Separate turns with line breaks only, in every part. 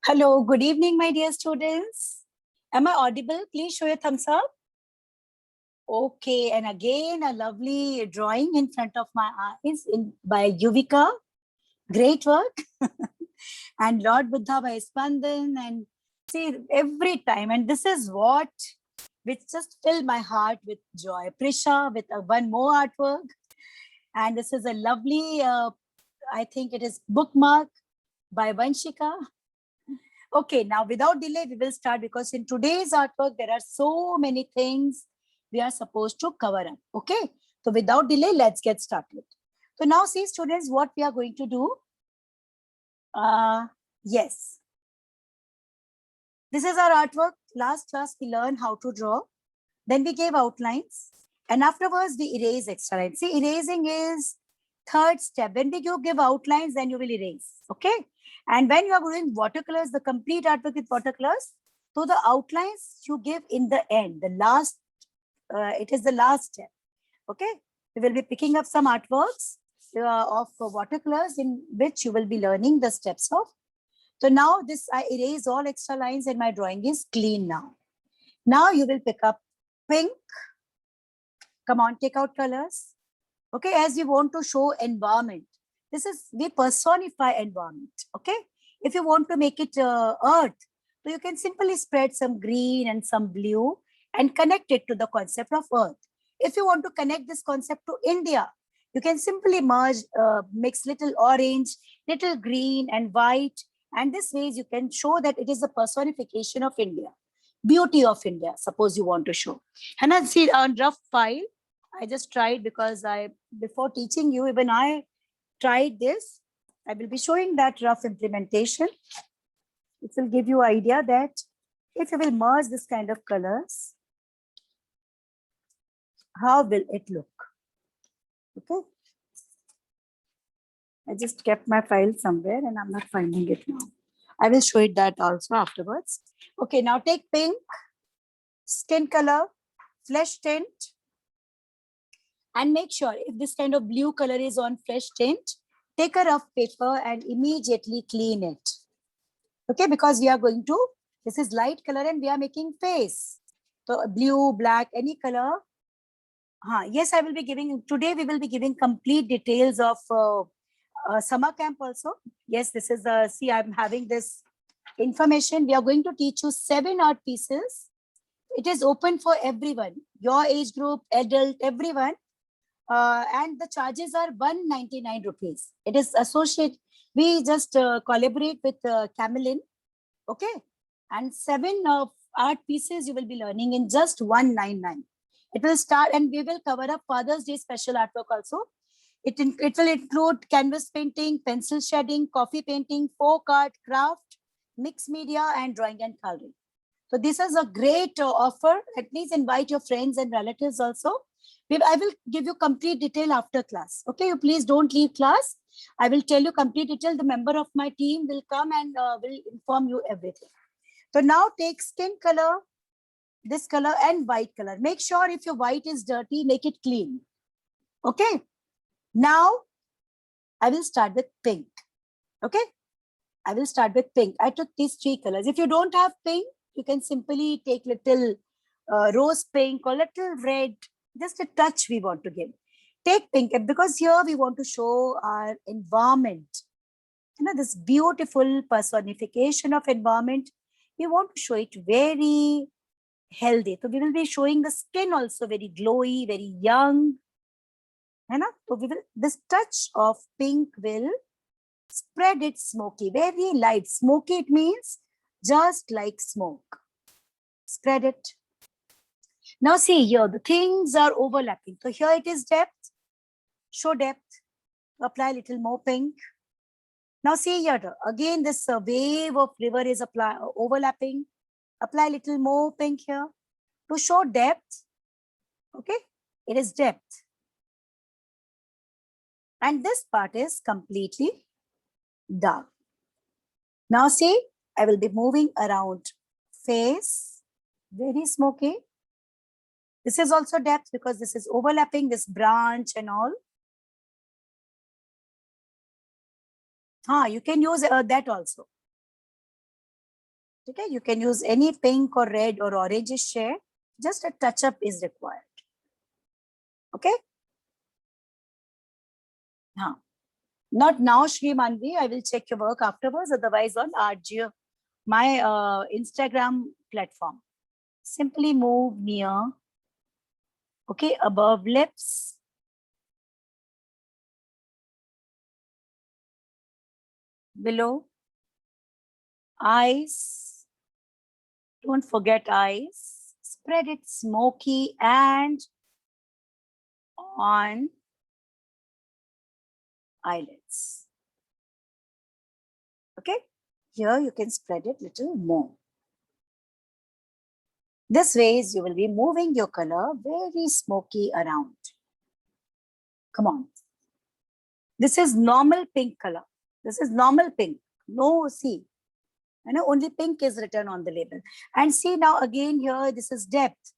Hello, good evening, my dear students. Am I audible? Please show your thumbs up. Okay, and again, a lovely drawing in front of my eyes by Yuvika. Great work. And Lord Buddha by Spandan. And see, every time, and this is what which just filled my heart with joy. Prisha with one more artwork. And this is a lovely, I think it is bookmark by Vanshika. Okay, now without delay, we will start because in today's artwork, there are so many things we are supposed to cover up. Okay, so without delay, let's get started. So now see students, what we are going to do. Yes. This is our artwork. Last class, we learned how to draw. Then we gave outlines. And afterwards, we erase extra lines. See, erasing is third step. When we give outlines, then you will erase. Okay. And when you are doing watercolors, the complete artwork with watercolors, so the outlines you give in the end, the last, it is the last step. Okay. We will be picking up some artworks of watercolors in which you will be learning the steps of. So now this, I erase all extra lines and my drawing is clean now. Now you will pick up pink. Come on, take out colors. Okay, as we want to show environment. This is, we personify environment. Okay, if you want to make it earth, so you can simply spread some green and some blue and connect it to the concept of earth. If you want to connect this concept to India, you can simply merge, mix little orange, little green and white. And this ways you can show that it is a personification of India, beauty of India, suppose you want to show. And I see on rough file, I just tried because before teaching you, even I tried this. I will be showing that rough implementation. It will give you idea that if you will merge this kind of colors, how will it look? Okay. I just kept my file somewhere and I'm not finding it now. I will show it that also afterwards. Okay, now take pink, skin color, flesh tint, and make sure if this kind of blue color is on flesh tint, take a rough paper and immediately clean it. Okay, because we are going to, this is light color and we are making face. So blue, black, any color. Yes, I will be giving, today we will be giving complete details of summer camp also. Yes, this is, see, I'm having this information. We are going to teach you 7 art pieces. It is open for everyone, your age group, adult, everyone. And the charges are 199 rupees. It is associate. We just collaborate with Camelin. Okay. And 7 art pieces you will be learning in just 199. It will start and we will cover up Father's Day special artwork also. It will include canvas painting, pencil shading, coffee painting, folk art, craft, mixed media, and drawing and coloring. So this is a great offer. Please invite your friends and relatives also. I will give you complete detail after class. Okay, you please don't leave class. I will tell you complete detail. The member of my team will come and will inform you everything. So now take skin color, this color and white color. Make sure if your white is dirty, make it clean. Okay. Now I will start with pink. Okay. I will start with pink. I took these 3 colors. If you don't have pink, you can simply take little rose pink or little red, just a touch we want to give. Take pink because here we want to show our environment. You know, this beautiful personification of environment. We want to show it very healthy. So we will be showing the skin also very glowy, very young. You know? So we will, this touch of pink will spread it smoky, very light. Smoky, it means just like smoke. Spread it. Now see here, the things are overlapping. So here it is depth. Show depth. Apply a little more pink. Now see here, again this wave of river is overlapping. Apply a little more pink here. To show depth, okay, it is depth. And this part is completely dark. Now see, I will be moving around face, very smoky. This is also depth because this is overlapping this branch and all. You can use that also. Okay, you can use any pink or red or orange shade. Just a touch up is required. Okay. Now, not now, Shri Manvi. I will check your work afterwards. Otherwise, on RGO, my Instagram platform. Simply move near. Okay, above lips. Below eyes. Don't forget eyes. Spread it smoky and on eyelids. Okay, here you can spread it little more. This ways you will be moving your color very smoky around. Come on. This is normal pink color. This is normal pink. No, see. You know, only pink is written on the label. And see now again here, this is depth.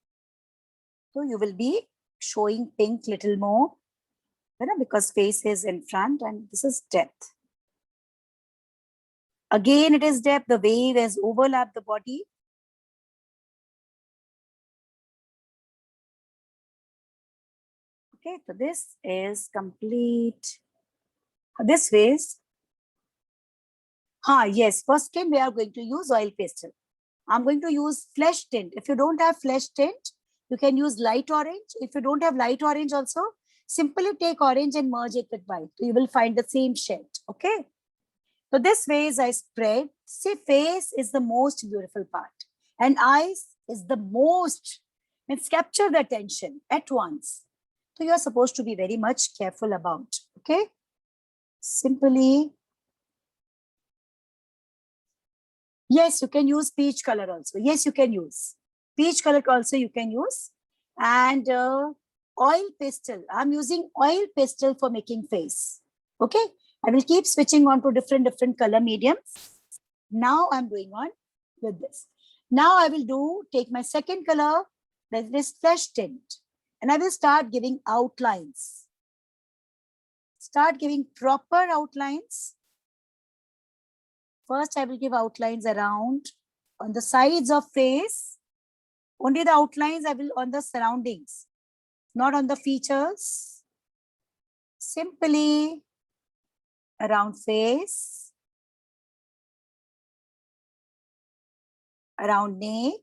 So you will be showing pink little more, you know, because face is in front and this is depth. Again, it is depth. The wave has overlapped the body. Okay, so this is complete. This ways. Yes, for skin, we are going to use oil pastel. I'm going to use flesh tint. If you don't have flesh tint, you can use light orange. If you don't have light orange also, simply take orange and merge it with white. You will find the same shade, okay? So this way is I spread. See, face is the most beautiful part. And eyes is the most, means capture the attention at once. So you are supposed to be very much careful about, okay? Simply. Yes, you can use peach color also. Yes, you can use. Peach color also you can use. And oil pastel. I'm using oil pastel for making face. Okay. I will keep switching on to different color mediums. Now I'm doing on with this. Now I will take my second color, that is flesh tint. And I will start giving outlines. Start giving proper outlines. First, I will give outlines around on the sides of face. Only the outlines I will on the surroundings, not on the features. Simply around face, around neck.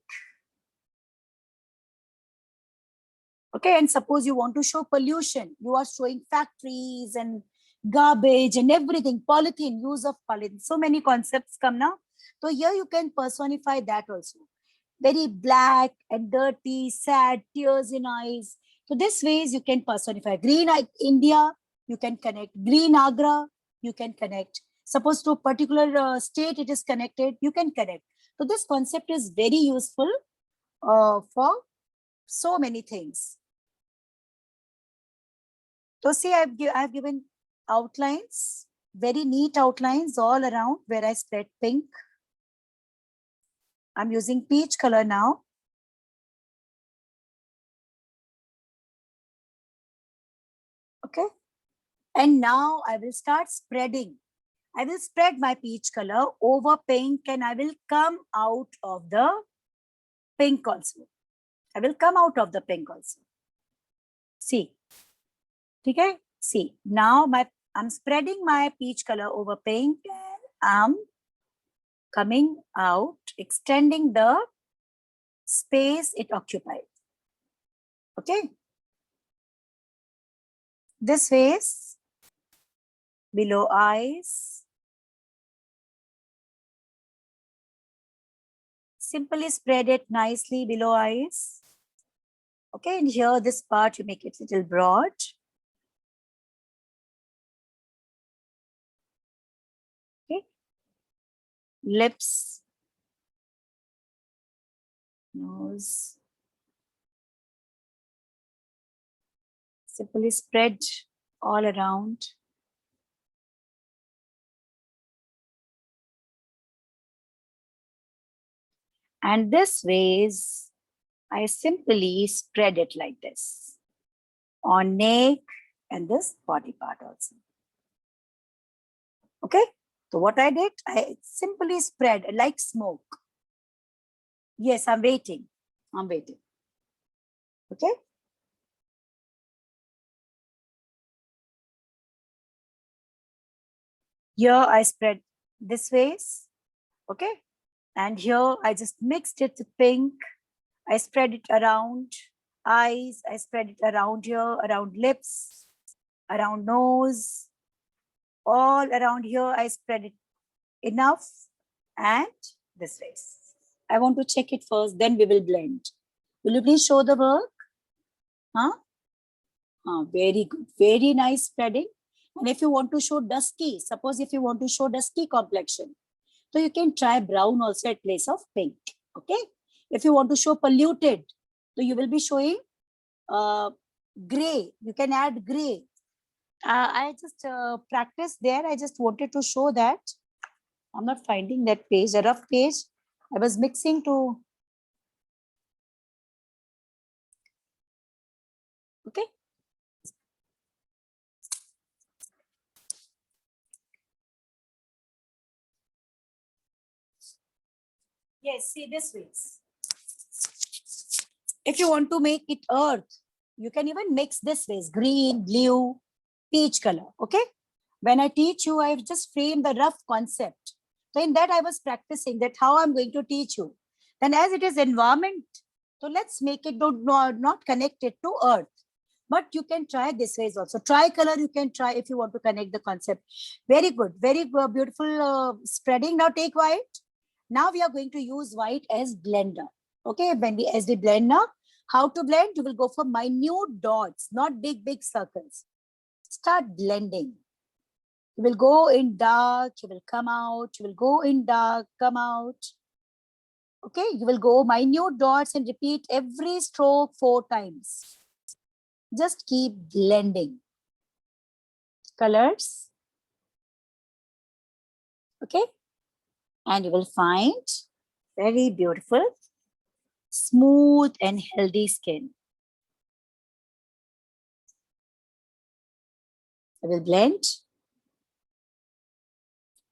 Okay, and suppose you want to show pollution. You are showing factories and garbage and everything, polythene, use of polythene. So many concepts come now. So here you can personify that also. Very black and dirty, sad, tears in eyes. So this ways you can personify. Green India, you can connect. Green Agra, you can connect. Suppose to a particular state it is connected, you can connect. So this concept is very useful for so many things. So see, I've given outlines, very neat outlines all around where I spread pink. I'm using peach color now. Okay. And now I will start spreading. I will spread my peach color over pink and I will come out of the pink also. I will come out of the pink also. See. Okay. See. Now I'm spreading my peach color over pink and I'm coming out, extending the space it occupies. Okay. This face, below eyes. Simply spread it nicely below eyes. Okay, and here this part you make it a little broad. Okay. Lips, nose. Simply spread all around. And this ways, I simply spread it like this on neck and this body part also. Okay, so what I did, I simply spread like smoke. Yes, I'm waiting. I'm waiting. Okay. Here I spread this ways. Okay. And here I just mixed it with pink. I spread it around eyes. I spread it around here, around lips, around nose, all around here. I spread it enough and this way. I want to check it first, then we will blend. Will you please show the work? Huh? Very good. Very nice spreading. And if you want to show dusky, suppose if you want to show dusky complexion, so you can try brown also at place of pink. Okay. If you want to show polluted, so you will be showing gray. You can add gray. I just practiced there. I just wanted to show that. I'm not finding that page, a rough page. I was mixing to. Okay. Yes, see this ways. If you want to make it earth, you can even mix this ways, green, blue, peach color. Okay. When I teach you, I've just framed the rough concept. So in that I was practicing that how I'm going to teach you. Then as it is environment, so let's make it not connected to earth. But you can try this ways also. Tricolor you can try if you want to connect the concept. Very good. Very beautiful spreading. Now take white. Now we are going to use white as blender. Okay, when we as the blender, how to blend? You will go for minute dots, not big circles. Start blending. You will go in dark, you will come out, you will go in dark, come out. Okay, you will go minute dots and repeat every stroke 4 times. Just keep blending. Colors. Okay, and you will find very beautiful, smooth and healthy skin. I will blend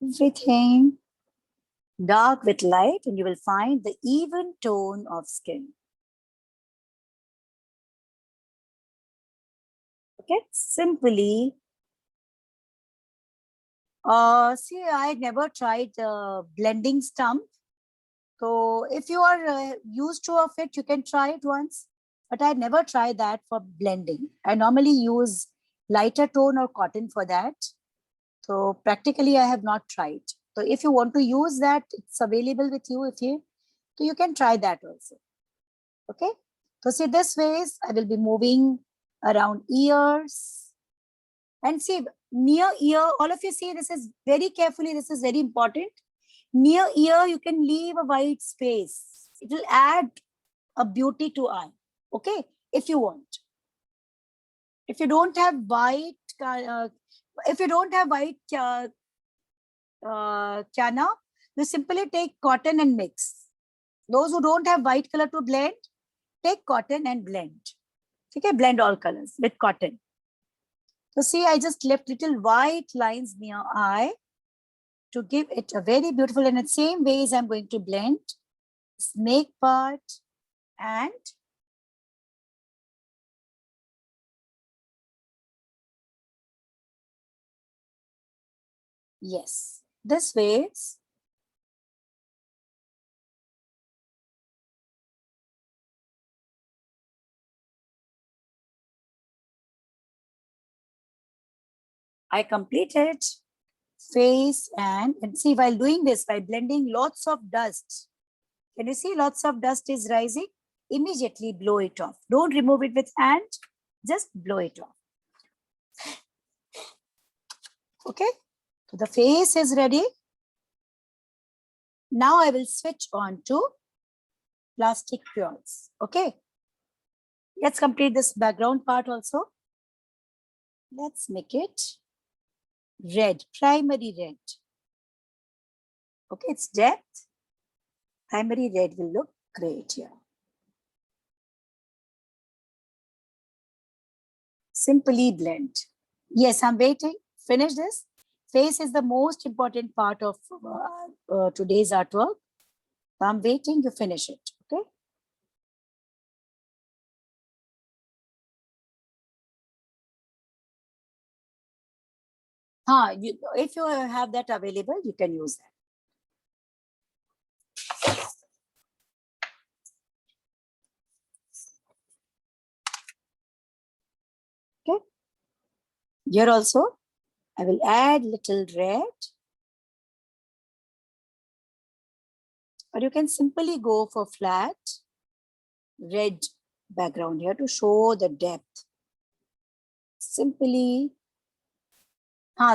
everything dark with light and you will find the even tone of skin. Okay, simply. See, I never tried blending stump. So if you are used to of it, you can try it once. But I never tried that for blending. I normally use lighter tone or cotton for that. So practically, I have not tried. So if you want to use that, it's available with you. So you can try that also. Okay. So see this ways, I will be moving around ears. And see near ear, all of you see this is very carefully, this is very important. Near ear, you can leave a white space. It will add a beauty to eye. Okay, if you want. If you don't have white, chana, you simply take cotton and mix. Those who don't have white color to blend, take cotton and blend. Okay, blend all colors with cotton. So see, I just left little white lines near eye to give it a very beautiful, and in the same ways I'm going to blend snake part and yes, this ways. I completed face and see while doing this, by blending lots of dust. Can you see lots of dust is rising? Immediately blow it off. Don't remove it with hand, just blow it off. Okay, so the face is ready. Now I will switch on to plastic pures. Okay, let's complete this background part also. Let's make it red, primary red. Okay, it's depth. Primary red will look great here. Simply blend. Yes, I'm waiting. Finish this. Face is the most important part of today's artwork. I'm waiting, you finish it. If you have that available, you can use that. Okay. Here also, I will add little red. Or you can simply go for flat red background here to show the depth. Simply,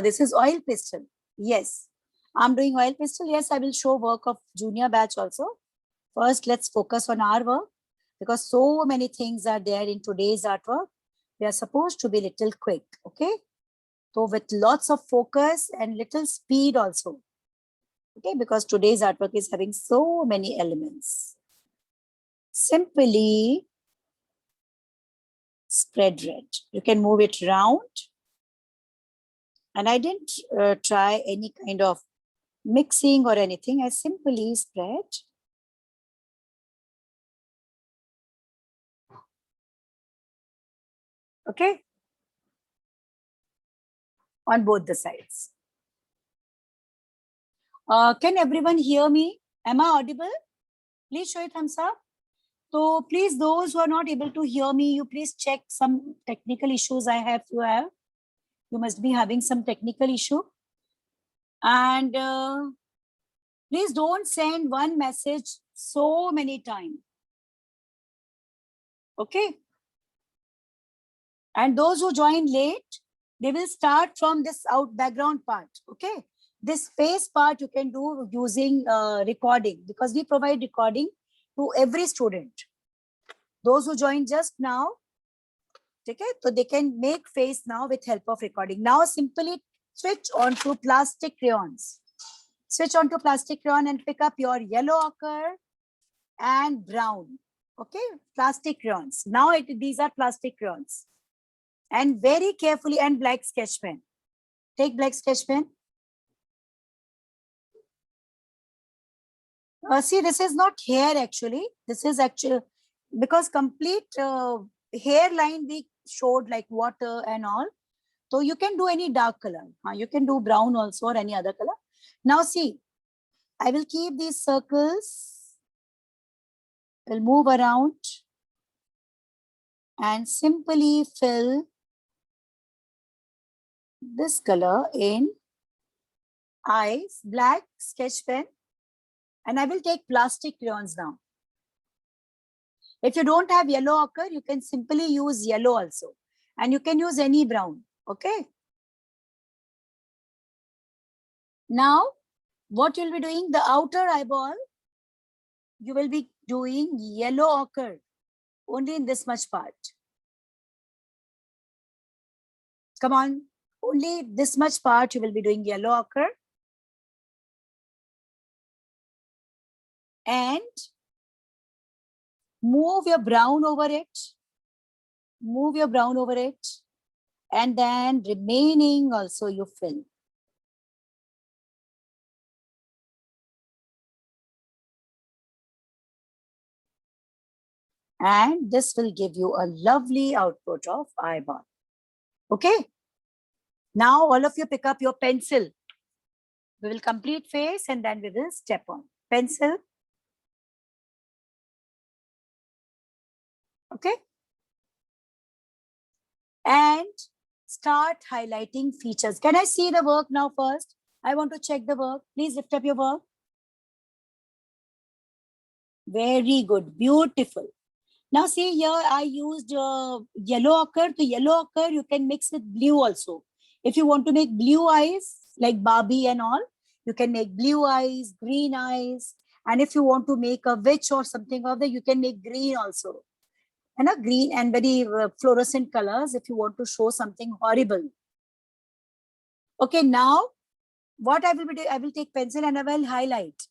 this is oil pastel. Yes, I'm doing oil pastel. Yes, I will show work of junior batch also. First, let's focus on our work because so many things are there in today's artwork. We are supposed to be little quick, okay? So with lots of focus and little speed also, okay? Because today's artwork is having so many elements. Simply spread red. You can move it round. And I didn't try any kind of mixing or anything. I simply spread. Okay. On both the sides. Can everyone hear me? Am I audible? Please show a thumbs up. So please, those who are not able to hear me, you please check some technical issues I have to have. You must be having some technical issue. And please don't send one message so many times. Okay. And those who join late, they will start from this out background part. Okay. This face part you can do using recording because we provide recording to every student. Those who join just now, okay, so they can make face now with help of recording. Now simply switch on to plastic crayons. Switch on to plastic crayon and pick up your yellow ochre and brown. Okay, plastic crayons. Now these are plastic crayons. And very carefully, and black sketch pen. Take black sketch pen. See, this is not hair actually. This is actually because complete hairline we showed like water and all. So you can do any dark color. You can do brown also or any other color. Now see, I will keep these circles. I'll move around and simply fill this color in eyes, black sketch pen. And I will take plastic crayons now. If you don't have yellow ochre, you can simply use yellow also. And you can use any brown, okay? Now, what you'll be doing, the outer eyeball, you will be doing yellow ochre only in this much part. Come on, only this much part you will be doing yellow ochre. And move your brown over it. Move your brown over it. And then remaining also you fill. And this will give you a lovely output of eyeball. Okay. Now all of you pick up your pencil. We will complete face and then we will step on. Pencil. Okay. And start highlighting features. Can I see the work now first? I want to check the work. Please lift up your work. Very good. Beautiful. Now see here, I used yellow ochre. The yellow ochre you can mix with blue also. If you want to make blue eyes like Barbie and all, you can make blue eyes, green eyes. And if you want to make a witch or something of that, you can make green also. And a green and very fluorescent colors if you want to show something horrible. Okay, now what I will be doing, I will take pencil and I will highlight.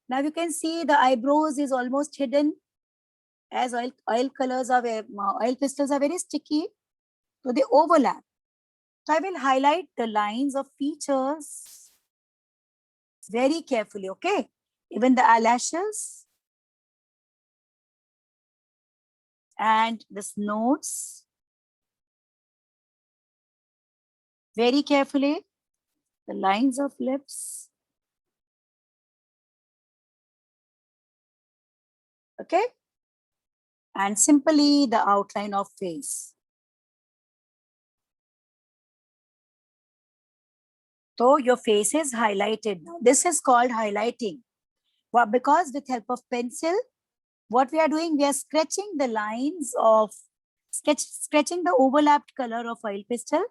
Now you can see the eyebrows is almost hidden as oil colors are, oil pastels are very sticky. So they overlap. So I will highlight the lines of features very carefully, okay? Even the eyelashes and this nose. Very carefully. the lines of lips. Okay. And simply the outline of face. So your face is highlighted now. This is called highlighting. Well, because with help of pencil, what we are doing, we are sketching the lines of, sketching the overlapped color of oil pastel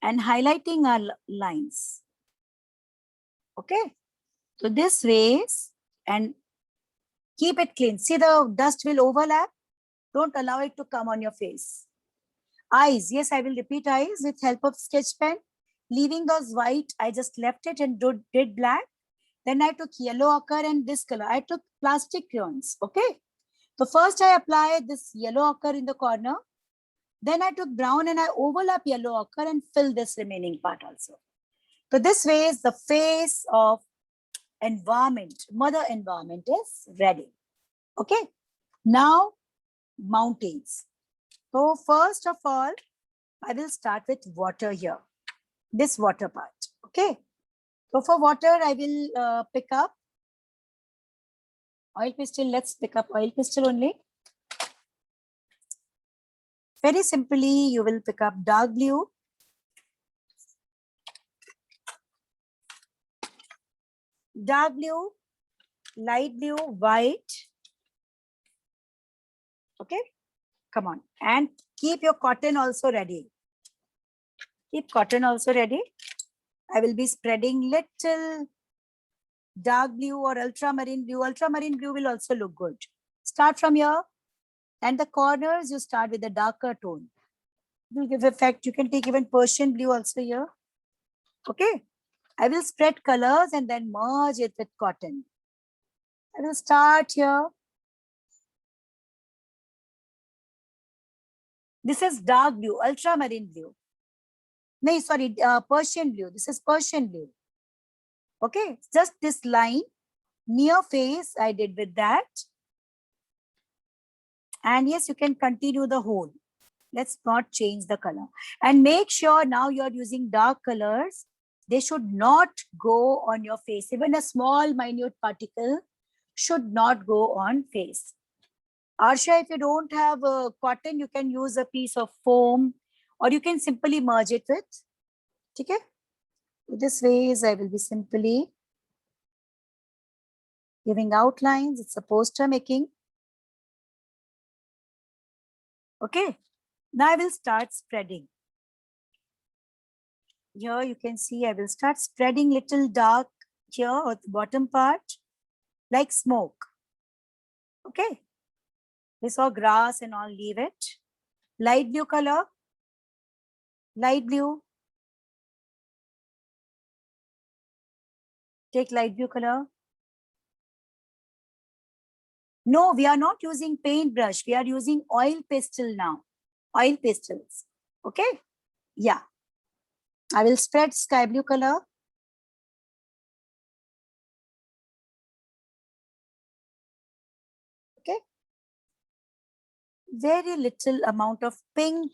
and highlighting our lines. Okay. So this ways, and keep it clean. See, the dust will overlap. Don't allow it to come on your face. Eyes. Yes, I will repeat eyes with help of sketch pen. Leaving those white, I just left it and did black. Then I took yellow ochre and this color. I took plastic crayons. Okay. So first I applied this yellow ochre in the corner. Then I took brown and I overlap yellow ochre and fill this remaining part also. So this way is the face of environment, mother environment is ready. Okay. Now mountains. So first of all, I will start with water here. This water part. Okay. So for water, I will pick up oil pastel. Let's pick up oil pastel only. Very simply, you will pick up dark blue. Dark blue, light blue, white. Okay. Come on. And keep your cotton also ready. Keep cotton also ready. I will be spreading little dark blue or ultramarine blue. Ultramarine blue will also look good. Start from here. And the corners, you start with a darker tone. It will give effect. You can take even Persian blue also here. Okay. I will spread colors and then merge it with cotton. I will start here. This is dark blue, ultramarine blue. No, sorry, Persian blue. This is Persian blue. Okay, just this line near face I did with that. And yes, you can continue the whole. Let's not change the color. And make sure now you're using dark colors. They should not go on your face. Even a small minute particle should not go on face. Arsha, if you don't have cotton, you can use a piece of foam or you can simply merge it with. Okay? This way is I will be simply giving outlines. It's a poster making. Okay. Now I will start spreading. Here you can see I will start spreading little dark here or the bottom part like smoke. Okay. This all grass and all, leave it. Light blue color. Light blue. Take light blue color. No, we are not using paintbrush. We are using oil pastel now. Oil pastels. Okay. Yeah. I will spread sky blue color. Okay. Very little amount of pink.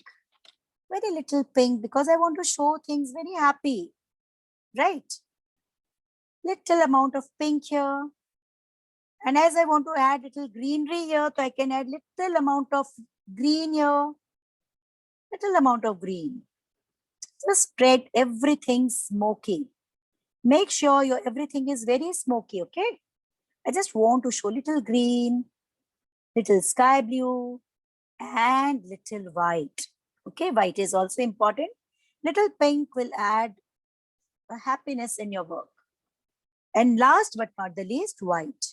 Very little pink because I want to show things very happy. Right. Little amount of pink here. And as I want to add little greenery here, so I can add little amount of green here. Little amount of green. Just spread everything smoky. Make sure your everything is very smoky, okay? I just want to show little green, little sky blue, and little white. Okay, white is also important. Little pink will add a happiness in your work. And last but not the least, white.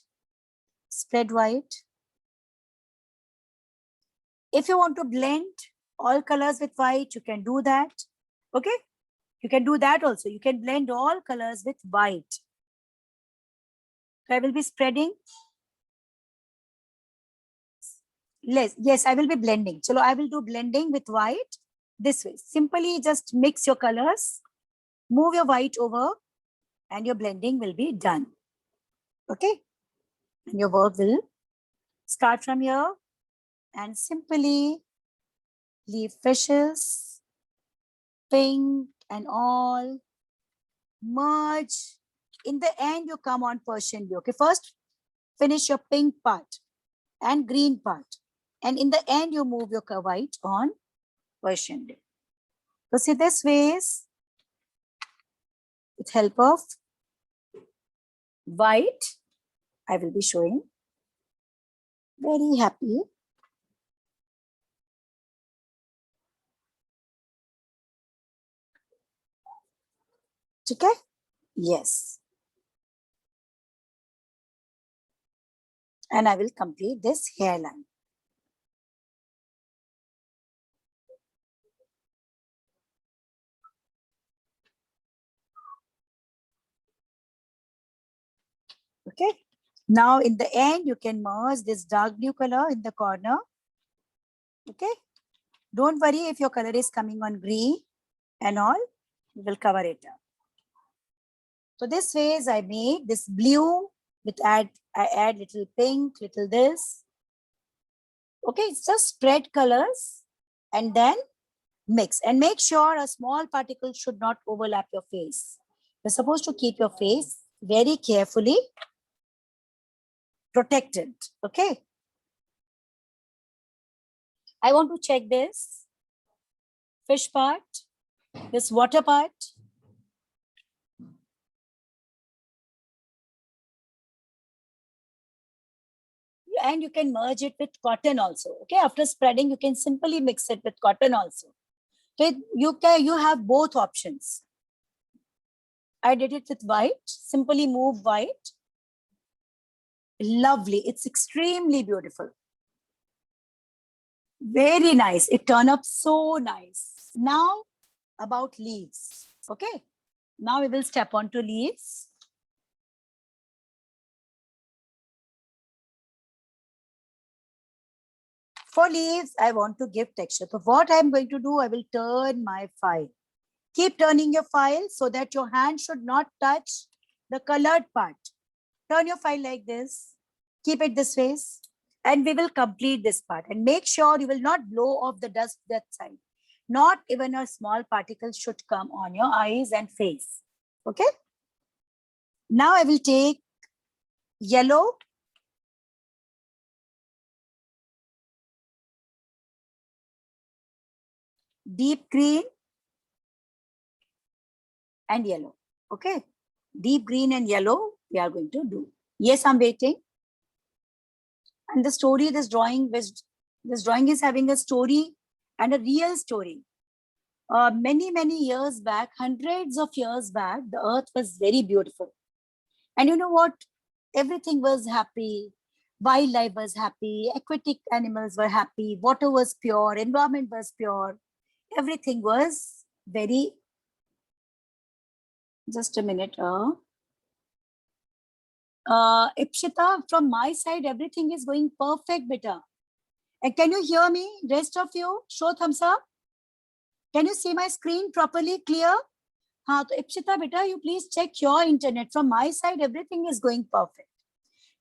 Spread white. If you want to blend all colors with white, you can do that. Okay, you can do that also. You can blend all colors with white. So I will be spreading. Yes, I will be blending. So I will do blending with white this way. Simply just mix your colors, move your white over, and your blending will be done. Okay, and your work will start from here and simply leave fishes, pink and all. merge. In the end, you come on Persian blue. Okay, first finish your pink part and green part. And in the end, you move your white on Persian blue. So see this ways, with help of white, I will be showing. Very happy. Okay? Yes. And I will complete this hairline. Okay. Now in the end, you can merge this dark blue color in the corner. Okay. Don't worry if your color is coming on green and all, we will cover it up. So this ways I made this blue with I add little pink, little this. Okay, it's just spread colors and then mix and make sure a small particle should not overlap your face. You're supposed to keep your face very carefully protected. Okay. I want to check this fish part, this water part. And you can merge it with cotton also. Okay, after spreading, you can simply mix it with cotton also. So you have both options. I did it with white, simply move white. Lovely, it's extremely beautiful. Very nice, it turned up so nice. Now about leaves, okay? Now we will step on to leaves. For leaves, I want to give texture. So what I'm going to do, I will turn my file. Keep turning your file so that your hand should not touch the colored part. Turn your file like this. Keep it this way. And we will complete this part. And make sure you will not blow off the dust that side. Not even a small particle should come on your eyes and face. Okay? Now I will take yellow. Deep green. And yellow. Okay? Deep green and yellow we are going to do. Yes, I'm waiting. And the story, this drawing is having a story and a real story. Many years back, hundreds of years back, the earth was very beautiful. And you know what? Everything was happy. Wildlife was happy. Aquatic animals were happy. Water was pure. Environment was pure. Everything was very... Just a minute. Ipshita, from my side, everything is going perfect, beta. And can you hear me? Rest of you, show thumbs up. Can you see my screen properly, clear? हाँ तो Ipshita beta, you please check your internet. From my side, everything is going perfect.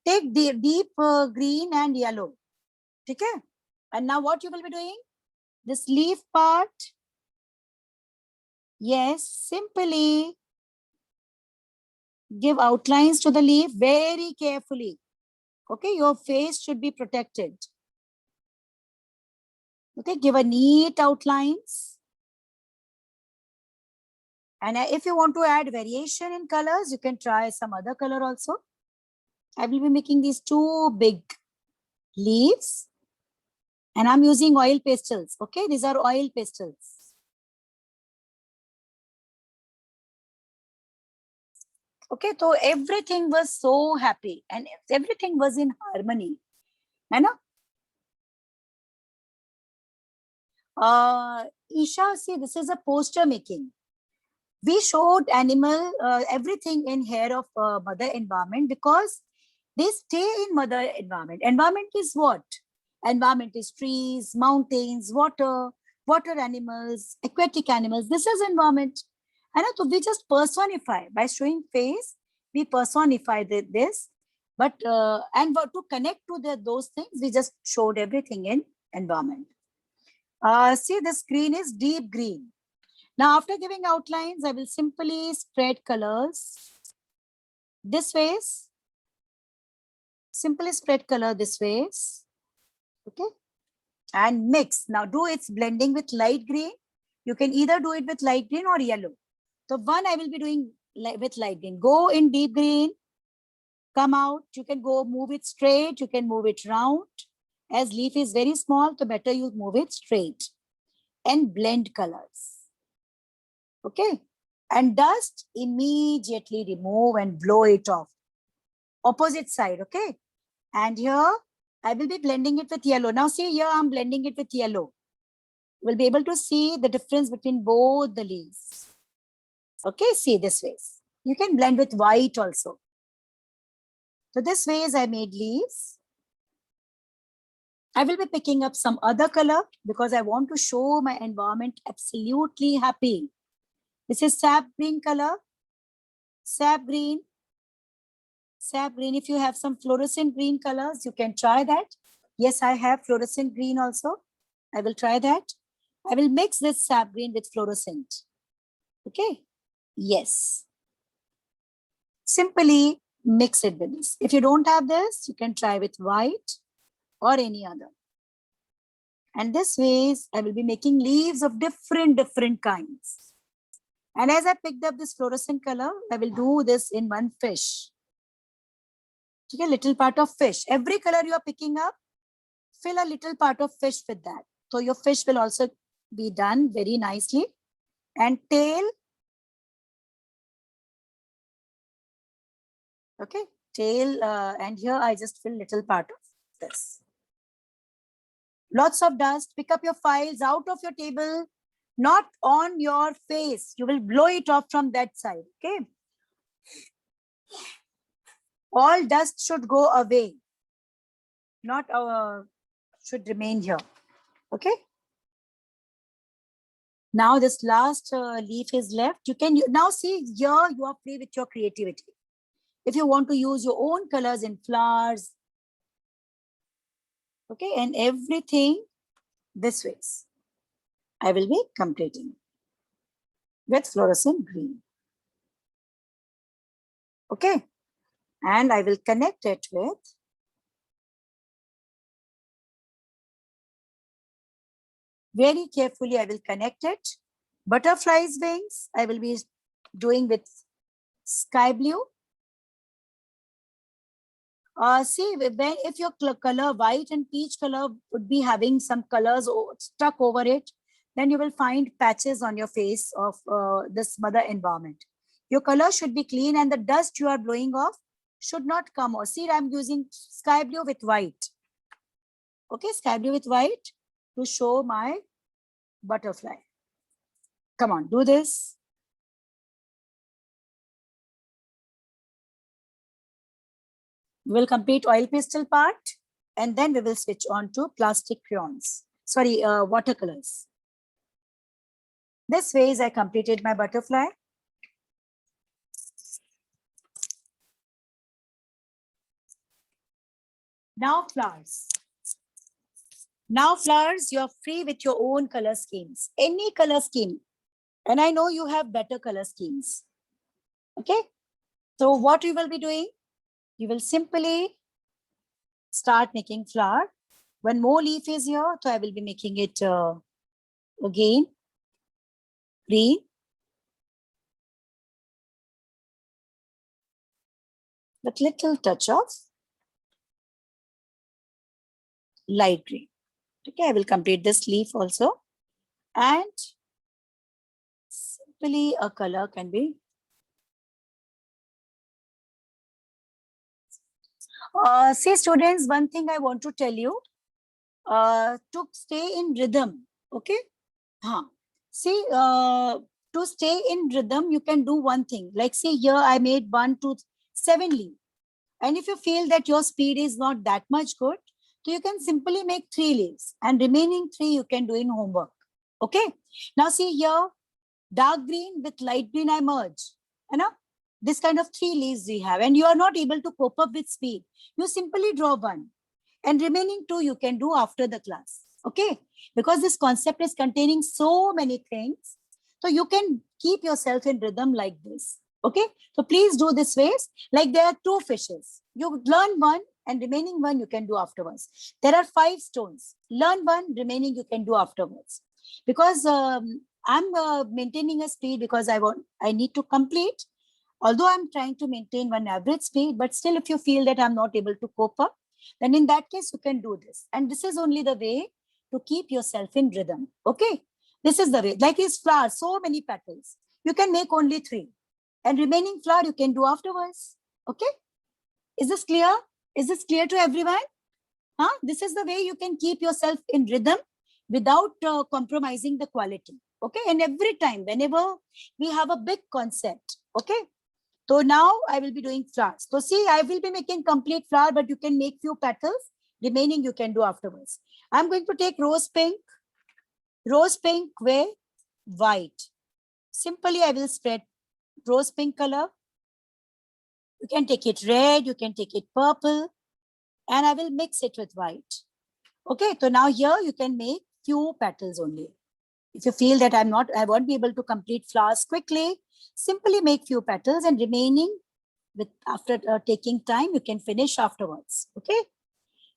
Take deep green and yellow. Okay? And now what you will be doing? This leaf part. Yes, simply give outlines to the leaf very carefully. Okay, your face should be protected. Okay, give a neat outlines. And if you want to add variation in colors, you can try some other color also. I will be making these two big leaves. And I'm using oil pastels. Okay, these are oil pastels. Okay, so everything was so happy and everything was in harmony. है ना? Isha, see, this is a poster making. We showed animal, everything in hair of mother environment because they stay in mother environment. Environment is what? Environment is trees, mountains, water, water animals, aquatic animals. This is environment. And so we just personify by showing face. We personify this, but and to connect to those things, we just showed everything in environment. See, the screen is deep green. Now, after giving outlines, I will simply spread colors this ways. Simply spread color this ways. Okay. And mix. Now do its blending with light green. You can either do it with light green or yellow. So one I will be doing with light green. Go in deep green. Come out. You can go move it straight. You can move it round. As leaf is very small, the better you move it straight. And blend colors. Okay. And dust, immediately remove and blow it off. Opposite side. Okay. And here I will be blending it with yellow. Now see here, I'm blending it with yellow. We'll be able to see the difference between both the leaves. Okay, see this ways. You can blend with white also. So this ways I made leaves. I will be picking up some other color because I want to show my environment absolutely happy. This is sap green color. Sap green. Sap green. If you have some fluorescent green colors, you can try that. Yes, I have fluorescent green also. I will try that. I will mix this sap green with fluorescent. Okay. Yes. Simply mix it with this. If you don't have this, you can try with white or any other. And this ways, I will be making leaves of different kinds. And as I picked up this fluorescent color, I will do this in one fish. Okay, little part of fish. Every color you are picking up, fill a little part of fish with that. So your fish will also be done very nicely. And tail. Okay, tail. And here I just fill little part of this. Lots of dust. Pick up your files out of your table, not on your face. You will blow it off from that side. Okay. All dust should go away. Not should remain here. Okay. Now this last leaf is left. You can now see here you are free with your creativity. If you want to use your own colors in flowers, okay, and everything this ways, I will be completing with fluorescent green. Okay, and I will connect it with very carefully. I will connect it. Butterfly's wings, I will be doing with sky blue. See, if your color white and peach color would be having some colors stuck over it, then you will find patches on your face of this mother environment. Your color should be clean and the dust you are blowing off should not come off. See, I'm using sky blue with white. Okay, sky blue with white to show my butterfly. Come on, do this. We will complete oil pastel part and then we will switch on to plastic crayons. Sorry, watercolors. This ways I completed my butterfly. Now flowers. Now flowers, you're free with your own color schemes. Any color scheme. And I know you have better color schemes. Okay. So what you will be doing? You will simply start making flower. One more leaf is here. So I will be making it again. Green. With little touch of light green. Okay, I will complete this leaf also. And simply a color can be. See students, one thing I want to tell you, to stay in rhythm, okay? See, to stay in rhythm, you can do one thing. Like see here, I made 1, 2, 7 leaves. And if you feel that your speed is not that much good, so you can simply make 3 leaves and remaining 3 you can do in homework. Okay. Now see here, dark green with light green I merge. You know, this kind of 3 leaves we have and you are not able to cope up with speed. You simply draw 1 and remaining 2 you can do after the class. Okay. Because this concept is containing so many things. So you can keep yourself in rhythm like this. Okay, so please do this ways. Like there are 2 fishes. You learn one and remaining one you can do afterwards. There are 5 stones. Learn one, remaining you can do afterwards. Because I'm maintaining a speed because I need to complete. Although I'm trying to maintain one average speed, but still if you feel that I'm not able to cope up, then in that case you can do this. And this is only the way to keep yourself in rhythm. Okay, this is the way. Like these flowers, so many petals. You can make only 3. And remaining flower you can do afterwards. Okay, is this clear? Is this clear to everyone? This is the way you can keep yourself in rhythm without compromising the quality. Okay, and every time, whenever we have a big concept, okay, so now I will be doing flowers. So see, I will be making complete flower, but you can make few petals. Remaining you can do afterwards. I'm going to take rose pink with white. Simply, I will spread rose pink color. You can take it red, you can take it purple, and I will mix it with white. Okay, so now here you can make few petals only. If you feel that I won't be able to complete flowers quickly, simply make few petals and remaining with after taking time, you can finish afterwards. Okay,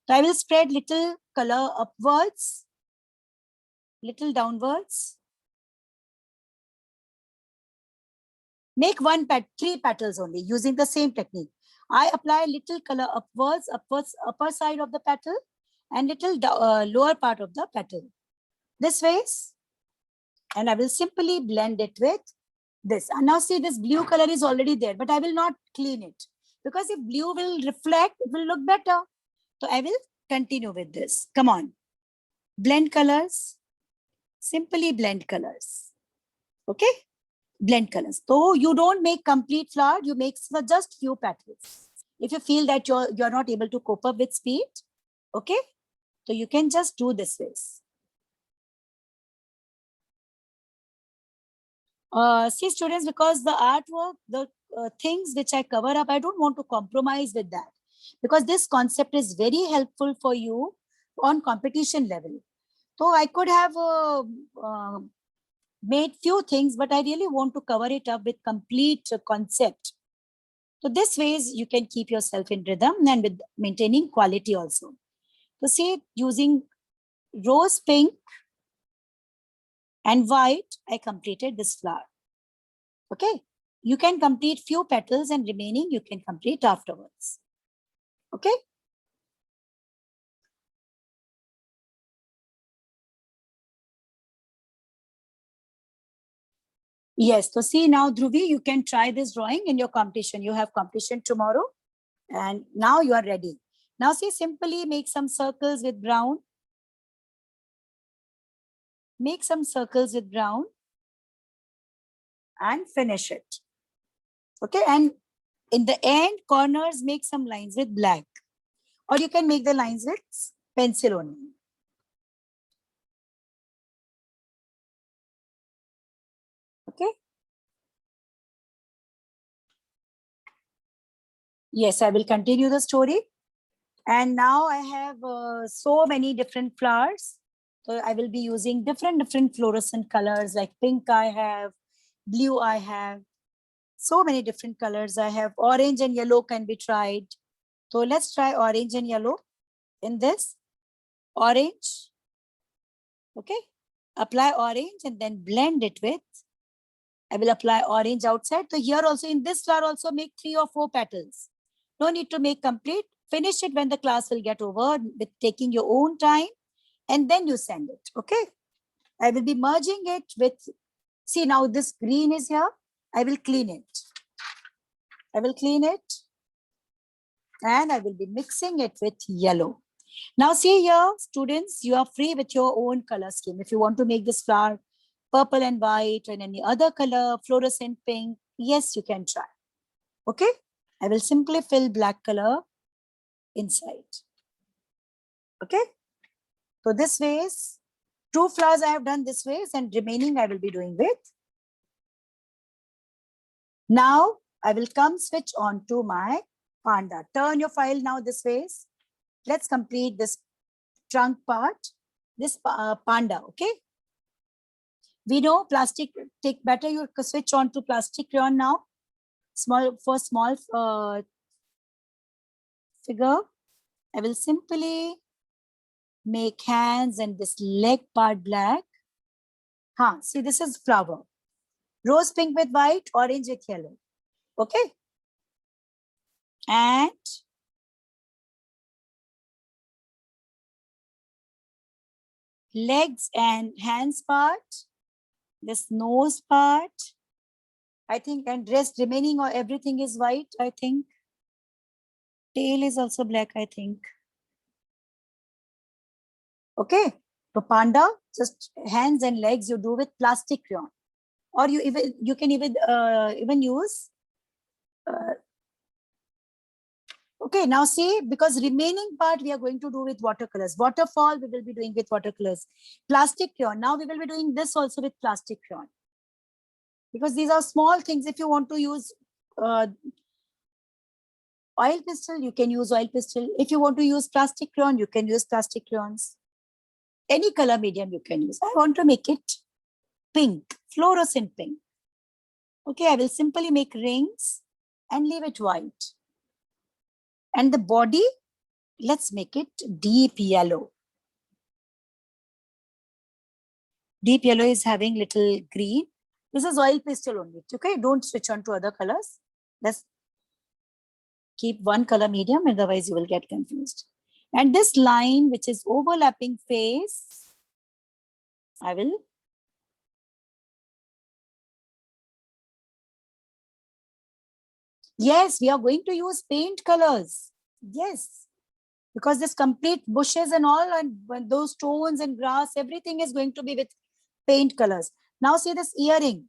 so I will spread little color upwards, little downwards. Make 3 petals only using the same technique. I apply little color upwards, upper side of the petal and little lower part of the petal. This ways, and I will simply blend it with this. And now see, this blue color is already there, but I will not clean it because if blue will reflect, it will look better. So I will continue with this. Come on. Blend colors. Simply blend colors. Okay? Blend colors. So you don't make complete flower, you make just few petals. If you feel that you're not able to cope up with speed, okay? So you can just do this ways. See students, because the artwork, the things which I cover up, I don't want to compromise with that because this concept is very helpful for you on competition level. So I could have made few things, but I really want to cover it up with complete concept. So this ways you can keep yourself in rhythm and with maintaining quality also. So see, using rose pink and white, I completed this flower. Okay, you can complete few petals and remaining you can complete afterwards. Okay. Yes, so see now Dhruvi, you can try this drawing in your competition. You have competition tomorrow and now you are ready. Now see, simply make some circles with brown. Make some circles with brown and finish it. Okay, and in the end corners make some lines with black, or you can make the lines with pencil only. Okay. Yes, I will continue the story. And now I have so many different flowers. So I will be using different fluorescent colors like pink I have, blue I have, so many different colors. I have orange and yellow can be tried. So let's try orange and yellow in this. Orange, okay. Apply orange and then blend it with, I will apply orange outside. So here also in this flower also make 3 or 4 petals. No need to make complete. Finish it when the class will get over with taking your own time and then you send it. Okay. I will be merging it with, see now this green is here. I will clean it. I will clean it and I will be mixing it with yellow. Now see here, students, you are free with your own color scheme. If you want to make this flower purple and white and any other color, fluorescent pink, yes, you can try. Okay. I will simply fill black color inside. Okay. So this ways, 2 flowers I have done this ways and remaining I will be doing with. Now I will come switch on to my panda. Turn your file now this ways. Let's complete this trunk part, this panda, okay? We know plastic, take better you switch on to plastic crayon now. Small figure. I will simply make hands and this leg part black. See, this is flower. Rose pink with white, orange with yellow. Okay. And legs and hands part, this nose part, I think, and rest remaining or everything is white, I think. Tail is also black, I think. Okay. So panda, just hands and legs you do with plastic crayon. Or you can even use okay, now see, because remaining part we are going to do with watercolors. Waterfall we will be doing with watercolors. Plastic crayon, now we will be doing this also with plastic crayon. Because these are small things. If you want to use oil pastel, you can use oil pastel. If you want to use plastic crayon, you can use plastic crayons. Any color medium you can use. I want to make it pink, fluorescent pink. Okay, I will simply make rings and leave it white. And the body, let's make it deep yellow. Deep yellow is having little green. This is oil pastel only. Okay, don't switch on to other colors. Let's keep one color medium, otherwise you will get confused. And this line, which is overlapping face, I will yes, we are going to use paint colors. Yes, because this complete bushes and all, and those stones and grass, everything is going to be with paint colors. Now see this earring.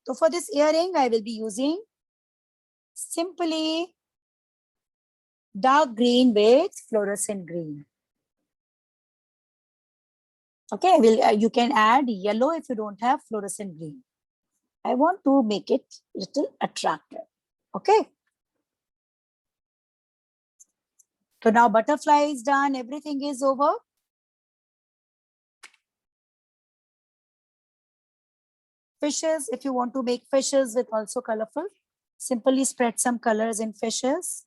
So for this earring, I will be using simply dark green with fluorescent green. Okay, you can add yellow if you don't have fluorescent green. I want to make it little attractive. Okay. So now butterfly is done. Everything is over. Fishes, if you want to make fishes with also colorful, simply spread some colors in fishes.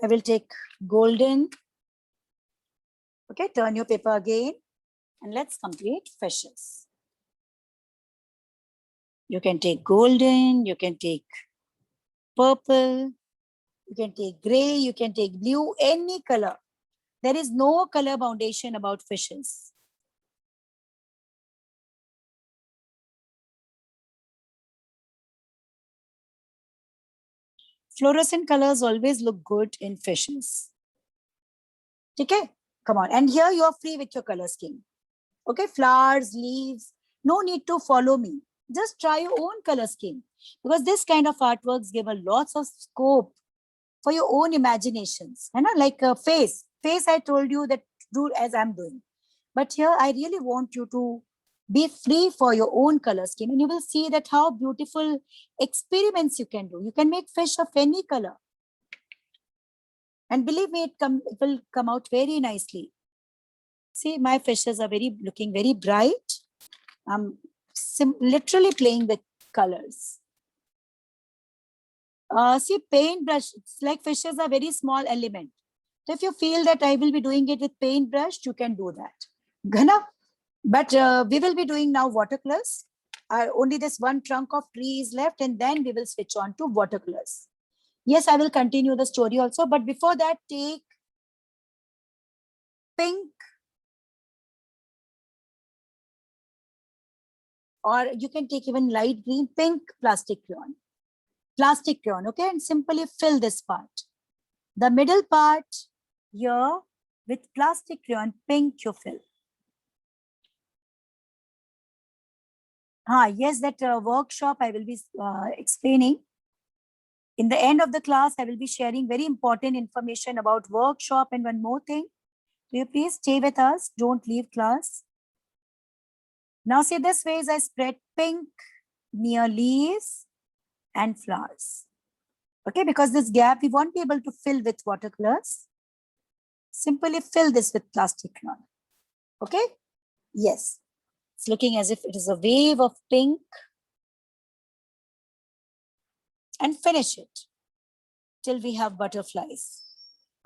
I will take golden. Okay, turn your paper again and let's complete fishes. You can take golden, you can take purple, you can take gray, you can take blue, any color. There is no color foundation about fishes. Fluorescent colors always look good in fishes. Okay, come on. And here you are free with your color scheme. Okay, flowers, leaves, no need to follow me. Just try your own color scheme, because this kind of artworks give a lots of scope for your own imaginations. You know, like a face. Face, I told you that do as I'm doing. But here I really want you to be free for your own color scheme, and you will see that how beautiful experiments you can do. You can make fish of any color. And believe me, it will come out very nicely. See, my fishes are looking very bright. I'm literally playing with colors. See, paintbrush, it's like fishes are very small element. So if you feel that I will be doing it with paintbrush, you can do that. Ghana. But we will be doing now watercolors. Only this one trunk of tree is left, and then we will switch on to watercolors. Yes, I will continue the story also. But before that, take pink, or you can take even light green, pink plastic crayon. Plastic crayon, okay? And simply fill this part. The middle part here with plastic crayon, pink you fill. Yes, that workshop I will be explaining. In the end of the class, I will be sharing very important information about workshop. And one more thing, will you please stay with us? Don't leave class. Now see, this way is I spread pink near leaves and flowers. Okay, because this gap we won't be able to fill with watercolors. Simply fill this with plastic crayon. Okay, yes. It's looking as if it is a wave of pink. And finish it till we have butterflies.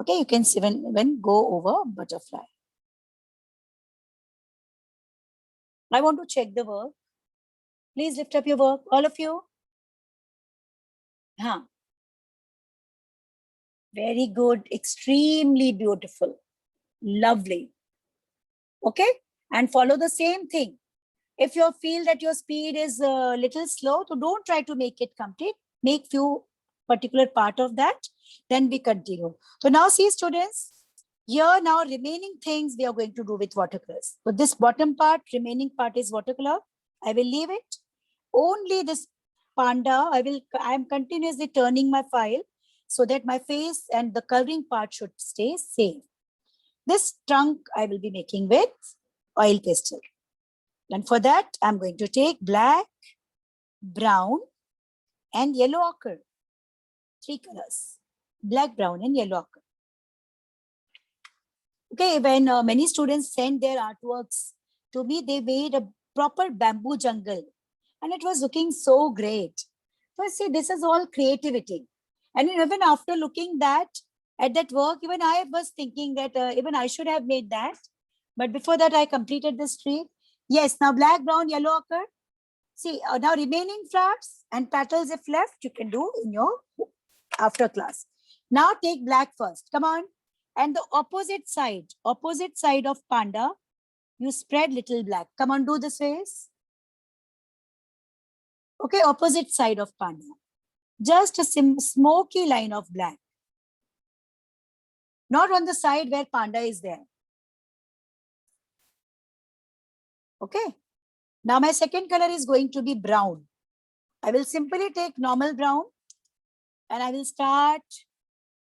Okay, you can even go over butterfly. I want to check the work. Please lift up your work, all of you. Huh. Very good, extremely beautiful, lovely. Okay, and follow the same thing. If you feel that your speed is a little slow, so don't try to make it complete. Make few particular part of that, then we continue. So now see students, here now remaining things we are going to do with watercolors. So this bottom part, remaining part is watercolor. I will leave it. Only this panda, I am continuously turning my file so that my face and the coloring part should stay safe. This trunk I will be making with oil pastel. And for that, I'm going to take black, brown, and yellow ochre. 3 colors, black, brown, and yellow ochre. Okay, when many students send their artworks to me, they made a proper bamboo jungle. And it was looking so great. So I see, this is all creativity. And even after looking at that work, even I was thinking that even I should have made that. But before that, I completed this tree. Yes, now black, brown, yellow ochre. See, now remaining flowers and petals if left, you can do in your after class. Now take black first. Come on. And the opposite side of panda, you spread little black. Come on, do this face. Okay, opposite side of panda. Just a smoky line of black. Not on the side where panda is there. Okay. Now my second color is going to be brown. I will simply take normal brown and I will start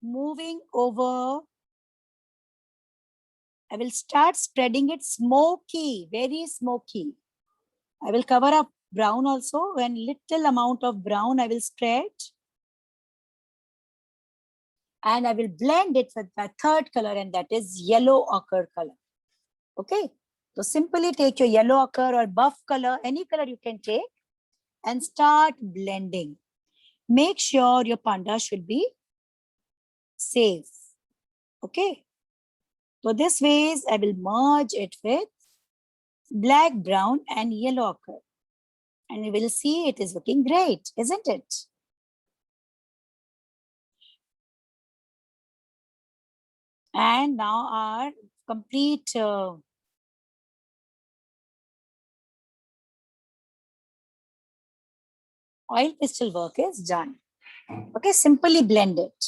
moving over. I will start spreading it smoky, very smoky. I will cover up brown also, and little amount of brown I will spread. And I will blend it with my third color, and that is yellow ochre color. Okay. So simply take your yellow ochre or buff color, any color you can take, and start blending. Make sure your panda should be safe. Okay. So this ways I will merge it with black, brown, and yellow ochre. And you will see it is looking great, isn't it? And now our complete oil pastel work is done. Okay, simply blend it.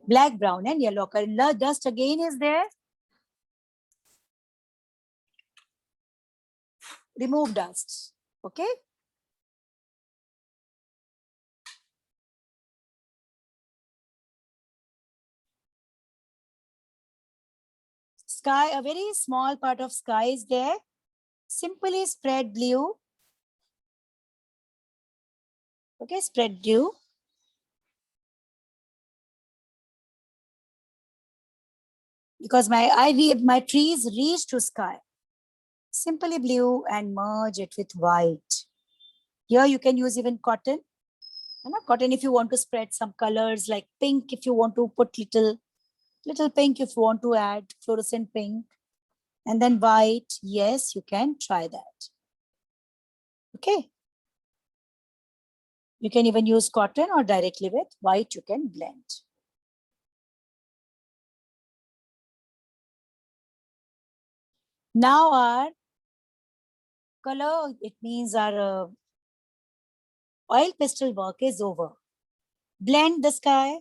Black, brown, and yellow color. Dust again is there. Remove dust. Okay. Sky, a very small part of sky is there. Simply spread blue. Okay, spread blue. Because my trees reach to sky. Simply blue and merge it with white. Here you can use even cotton. Cotton if you want to spread some colors like pink, if you want to put little pink, if you want to add fluorescent pink, and then white. Yes, you can try that. Okay. You can even use cotton or directly with white, you can blend. Now our color, it means our oil pastel work is over. Blend the sky.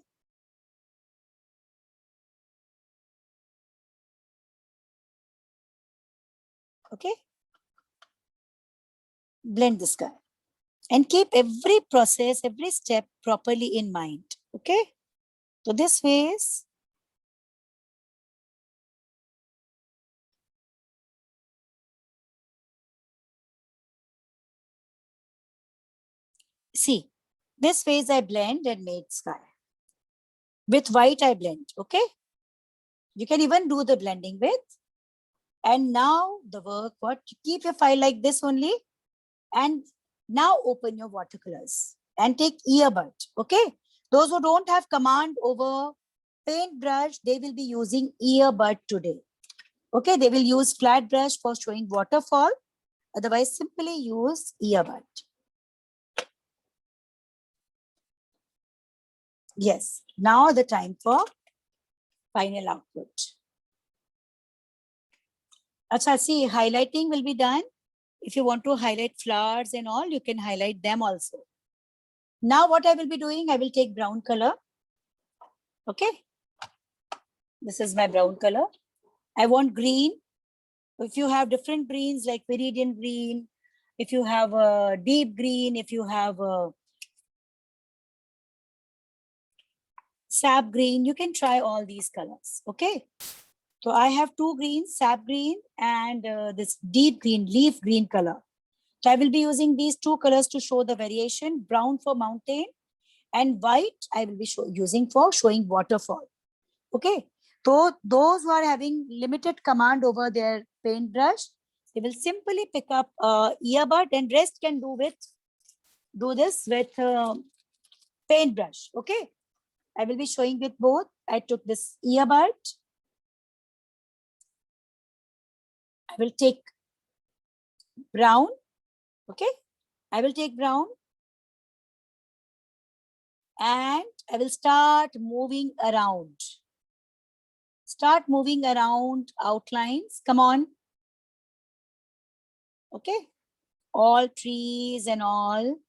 Okay. Blend the sky. And keep every process, every step properly in mind. Okay. So this phase, see, this phase I blend and made sky. With white I blend, okay? You can even do the blending with And now the work, what? Keep your file like this only. And now open your watercolors and take earbud. Okay. Those who don't have command over paintbrush, they will be using earbud today. Okay. They will use flat brush for showing waterfall. Otherwise, simply use earbud. Yes. Now the time for final output. Acha, see, highlighting will be done. If you want to highlight flowers and all, you can highlight them also. Now what I will be doing, I will take brown color. Okay. This is my brown color. I want green. If you have different greens like viridian green, if you have a deep green, if you have a sap green, you can try all these colors. Okay. So I have two greens, sap green and this deep green, leaf green color. So I will be using these two colors to show the variation, brown for mountain and white I will be using for showing waterfall. Okay. So those who are having limited command over their paintbrush, they will simply pick up earbud and rest can do this with paintbrush. Okay. I will be showing with both. I took this earbud. I will take brown. Okay. I will take brown. And I will start moving around. Start moving around outlines. Come on. Okay. All trees and all.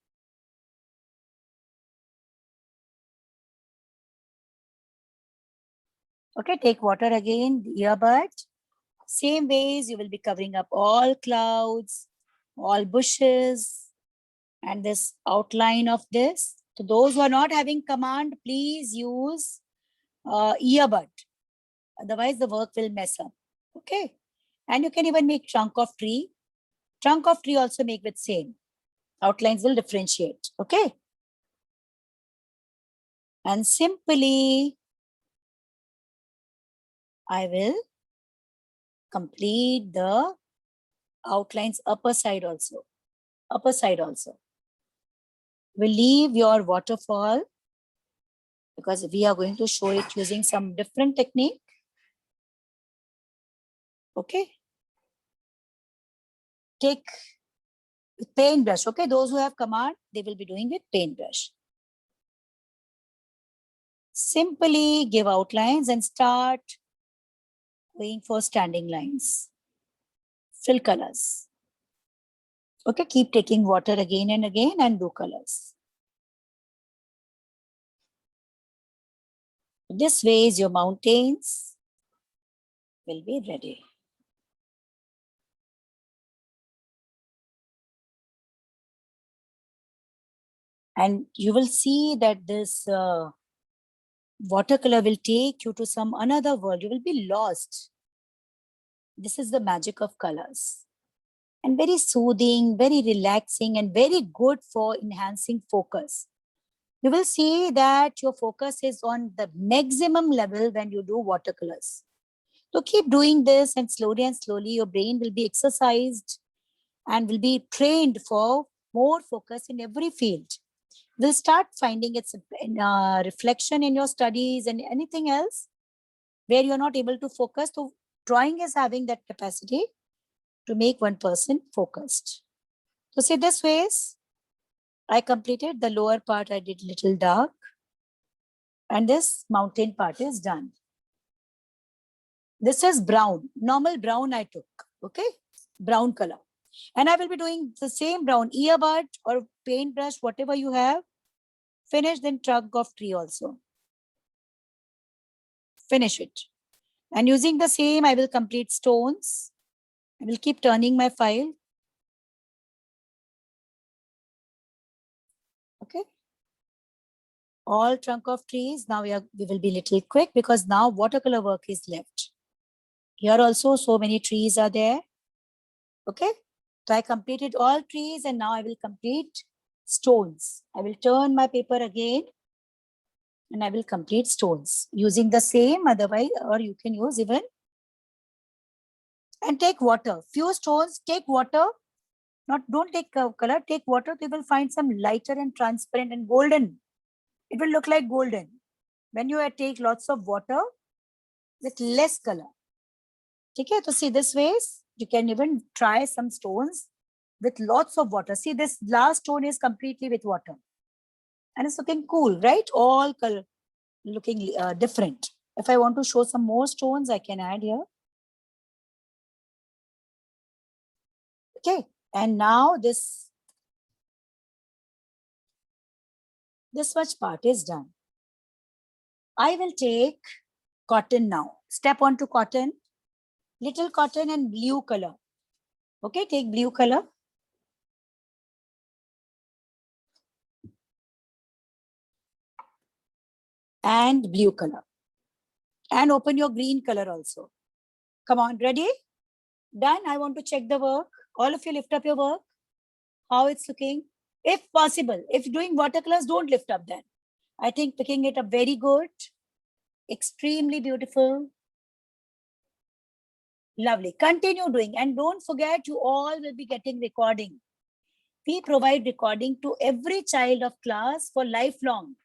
Okay, take water again, the earbud. Same ways, you will be covering up all clouds, all bushes, and this outline of this. So those who are not having command, please use earbud. Otherwise, the work will mess up. Okay. And you can even make trunk of tree. Trunk of tree also make with same. Outlines will differentiate. Okay. And simply, I will complete the outlines upper side also. Upper side also. We'll leave your waterfall because we are going to show it using some different technique. Okay. Take paintbrush. Okay. Those who have command, they will be doing with paintbrush. Simply give outlines and start going for standing lines. Fill colors. Okay. Keep taking water again and again and do colors. This way your mountains will be ready. And you will see that this watercolor will take you to some another world. You will be lost. This is the magic of colors. And very soothing, very relaxing, and very good for enhancing focus. You will see that your focus is on the maximum level when you do watercolors. So keep doing this, and slowly your brain will be exercised and will be trained for more focus in every field. Will start finding its reflection in your studies and anything else where you're not able to focus. So drawing is having that capacity to make one person focused. So see this ways, I completed the lower part, I did little dark, and this mountain part is done. This is brown, normal brown I took, okay, brown color. And I will be doing the same brown, earbud or paintbrush, whatever you have. Finish, then trunk of tree also. Finish it. And using the same, I will complete stones. I will keep turning my file. Okay. All trunk of trees. Now we will be little quick because now watercolor work is left. Here also so many trees are there. Okay. So I completed all trees and now I will complete stones. I will turn my paper again and I will complete stones using the same, otherwise, or you can use even And take water. Few stones, take water. Don't take color, take water. You will find some lighter and transparent and golden. It will look like golden. When you take lots of water with less color. Okay, to see this ways, you can even try some stones with lots of water. See, this last stone is completely with water. And it's looking cool, right? All color looking different. If I want to show some more stones, I can add here. Okay, and now this much part is done. I will take cotton now. Step onto cotton, little cotton and blue color. Okay, take blue color. And blue color. And open your green color also. Come on, ready? Done. I want to check the work. All of you lift up your work. How it's looking. If possible, if doing watercolors, don't lift up then. I think picking it up very good. Extremely beautiful. Lovely. Continue doing. And don't forget, you all will be getting recording. We provide recording to every child of class for lifelong.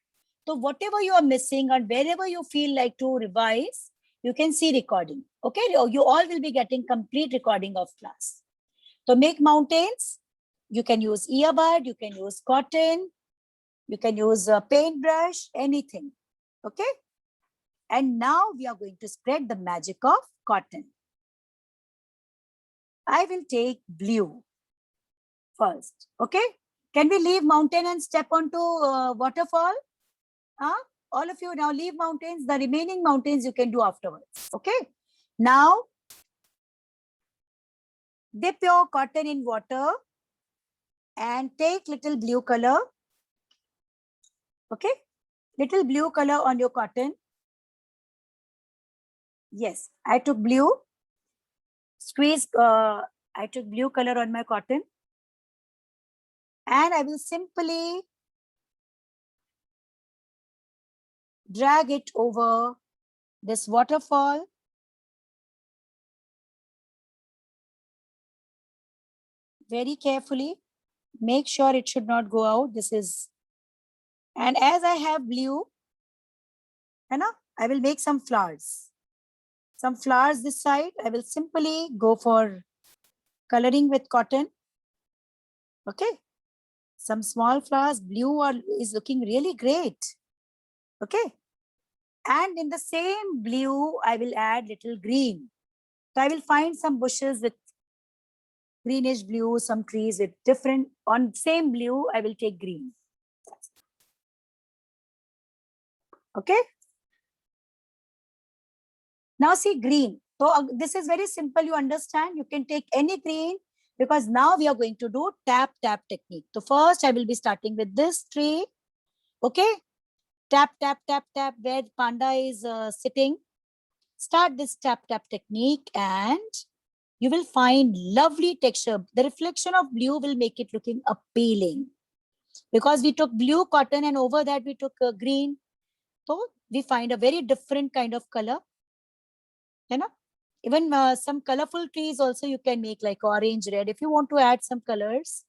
So whatever you are missing or wherever you feel like to revise, you can see recording. Okay, you all will be getting complete recording of class. So make mountains. You can use earbud, you can use cotton, you can use a paintbrush, anything. Okay. And now we are going to spread the magic of cotton. I will take blue first. Okay. Can we leave mountain and step onto waterfall? Huh? All of you now leave mountains. The remaining mountains you can do afterwards. Okay. Now, dip your cotton in water and take little blue color. Okay. Little blue color on your cotton. Yes, I took blue. Squeeze, I took blue color on my cotton. And I will simply drag it over this waterfall. Very carefully. Make sure it should not go out. This is, and as I have blue, I will make some flowers. Some flowers this side. I will simply go for coloring with cotton. Okay. Some small flowers. Blue is looking really great. Okay. And in the same blue, I will add little green. So I will find some bushes with greenish blue, some trees with different, on same blue, I will take green. Okay. Now see green. So this is very simple, you understand. You can take any green because now we are going to do tap, tap technique. So first I will be starting with this tree. Okay. Tap, tap, tap, tap, where panda is sitting. Start this tap, tap technique and you will find lovely texture. The reflection of blue will make it looking appealing. Because we took blue cotton and over that we took green. So we find a very different kind of color. You know? Even some colorful trees also you can make like orange, red. If you want to add some colors.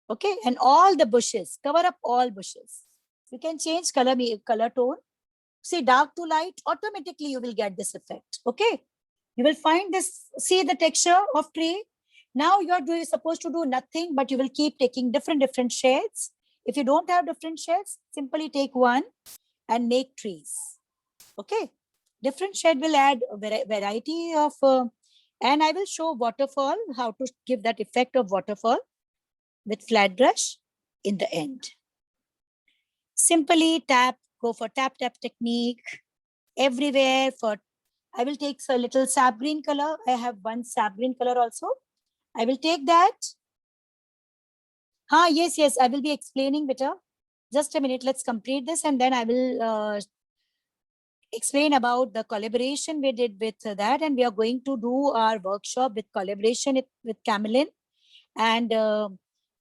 Okay. And all the bushes, cover up all bushes. You can change color tone. See dark to light, automatically you will get this effect. Okay. You will find this, see the texture of tree. Now you are supposed to do nothing, but you will keep taking different shades. If you don't have different shades, simply take one and make trees. Okay. Different shade will add a variety of, and I will show waterfall, how to give that effect of waterfall with flat brush in the end. Simply tap, go for tap, tap technique everywhere. For I will take a little sap green color. I have one sap green color also. I will take that. Yes, I will be explaining better. Just a minute, let's complete this and then I will explain about the collaboration we did with that. And we are going to do our workshop with collaboration with Camillin. And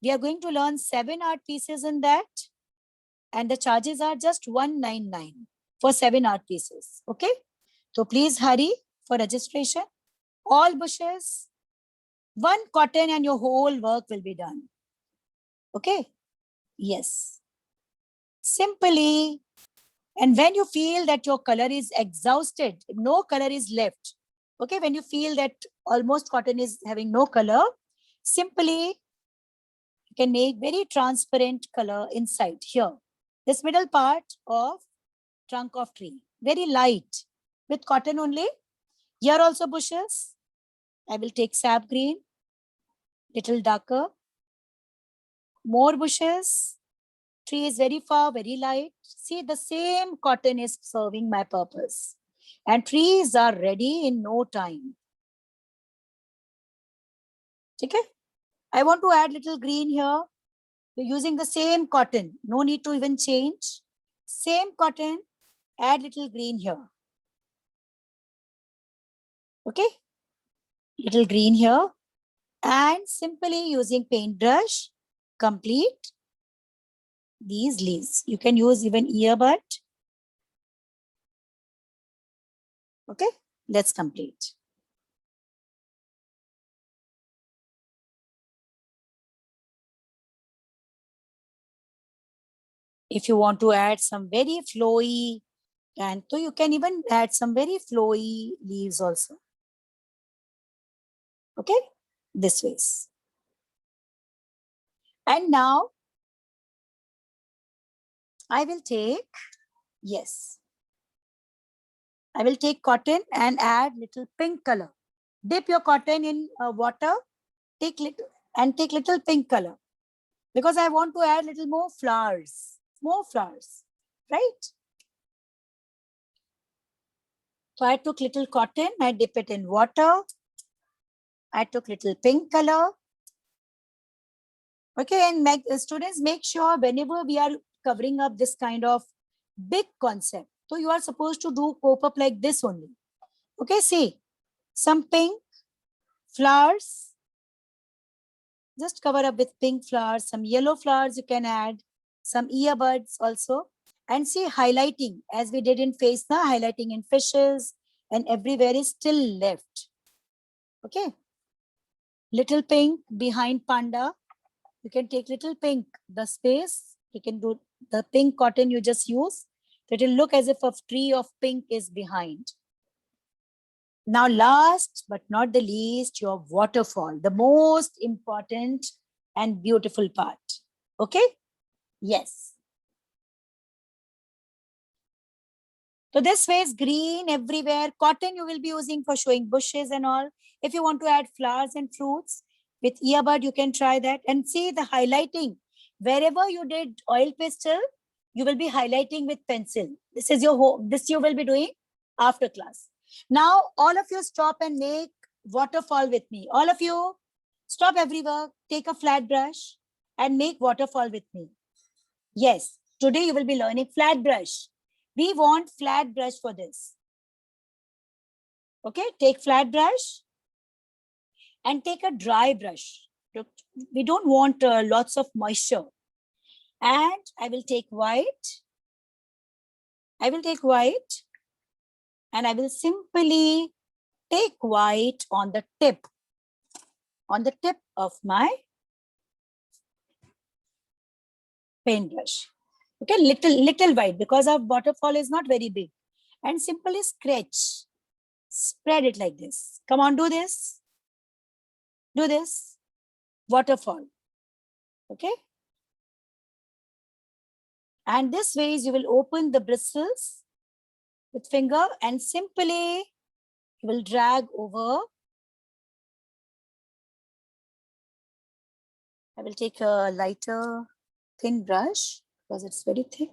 we are going to learn 7 art pieces in that. And the charges are just $199 for 7 art pieces. Okay. So please hurry for registration. All bushes, one cotton and your whole work will be done. Okay? Yes. Simply, and when you feel that your color is exhausted, no color is left. Okay, when you feel that almost cotton is having no color, simply you can make very transparent color inside here. This middle part of trunk of tree, very light with cotton only. Here also bushes. I will take sap green, little darker. More bushes. Tree is very far, very light. See, the same cotton is serving my purpose. And trees are ready in no time. Okay? I want to add little green here. You're using the same cotton. No need to even change. Same cotton, add little green here. Okay? Little green here. And simply using paintbrush, complete these leaves. You can use even earbud. Okay? Let's complete. If you want to add some very flowy, and so you can even add some very flowy leaves also. Okay, this ways. And now I will take, yes, I will take cotton and add little pink color. Dip your cotton in water, take little pink color, because I want to add little more flowers, right? So I took little cotton, I dip it in water. I took little pink color. Okay, and students, make sure whenever we are covering up this kind of big concept, so you are supposed to do cope up like this only. Okay, see, some pink flowers, just cover up with pink flowers, some yellow flowers you can add, some earbuds also, and see highlighting as we did in face, now highlighting in fishes and everywhere is still left. Okay, little pink behind panda. You can take little pink, the space, you can do the pink cotton you just use. It will look as if a tree of pink is behind. Now, last but not the least, your waterfall, the most important and beautiful part. Okay? Yes. So this way is green everywhere. Cotton you will be using for showing bushes and all. If you want to add flowers and fruits, with earbud, you can try that and see the highlighting. Wherever you did oil pastel, you will be highlighting with pencil. This is your home. This you will be doing after class. Now, all of you stop and make waterfall with me. All of you stop every work, take a flat brush and make waterfall with me. Yes, today you will be learning flat brush. We want flat brush for this. Okay, take flat brush and take a dry brush. We don't want lots of moisture. And I will take white. I will take white and I will simply take white on the tip of my paintbrush. Okay, little white because our waterfall is not very big. And simply scratch. Spread it like this. Come on, do this. Do this. Waterfall. Okay. And this ways you will open the bristles with finger and simply you will drag over. I will take a lighter thin brush because it's very thick.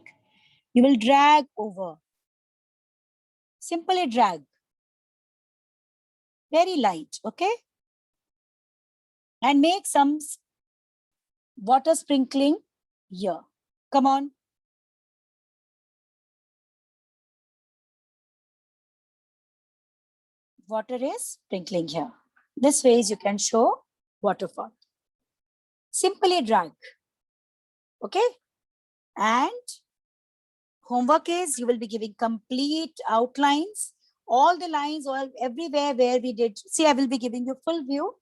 You will drag over. Simply drag. Very light, okay? And make some water sprinkling here. Come on. Water is sprinkling here. This ways you can show waterfall. Simply drag. Okay? And homework is you will be giving complete outlines all the lines, all everywhere where we did. See, I will be giving you full view.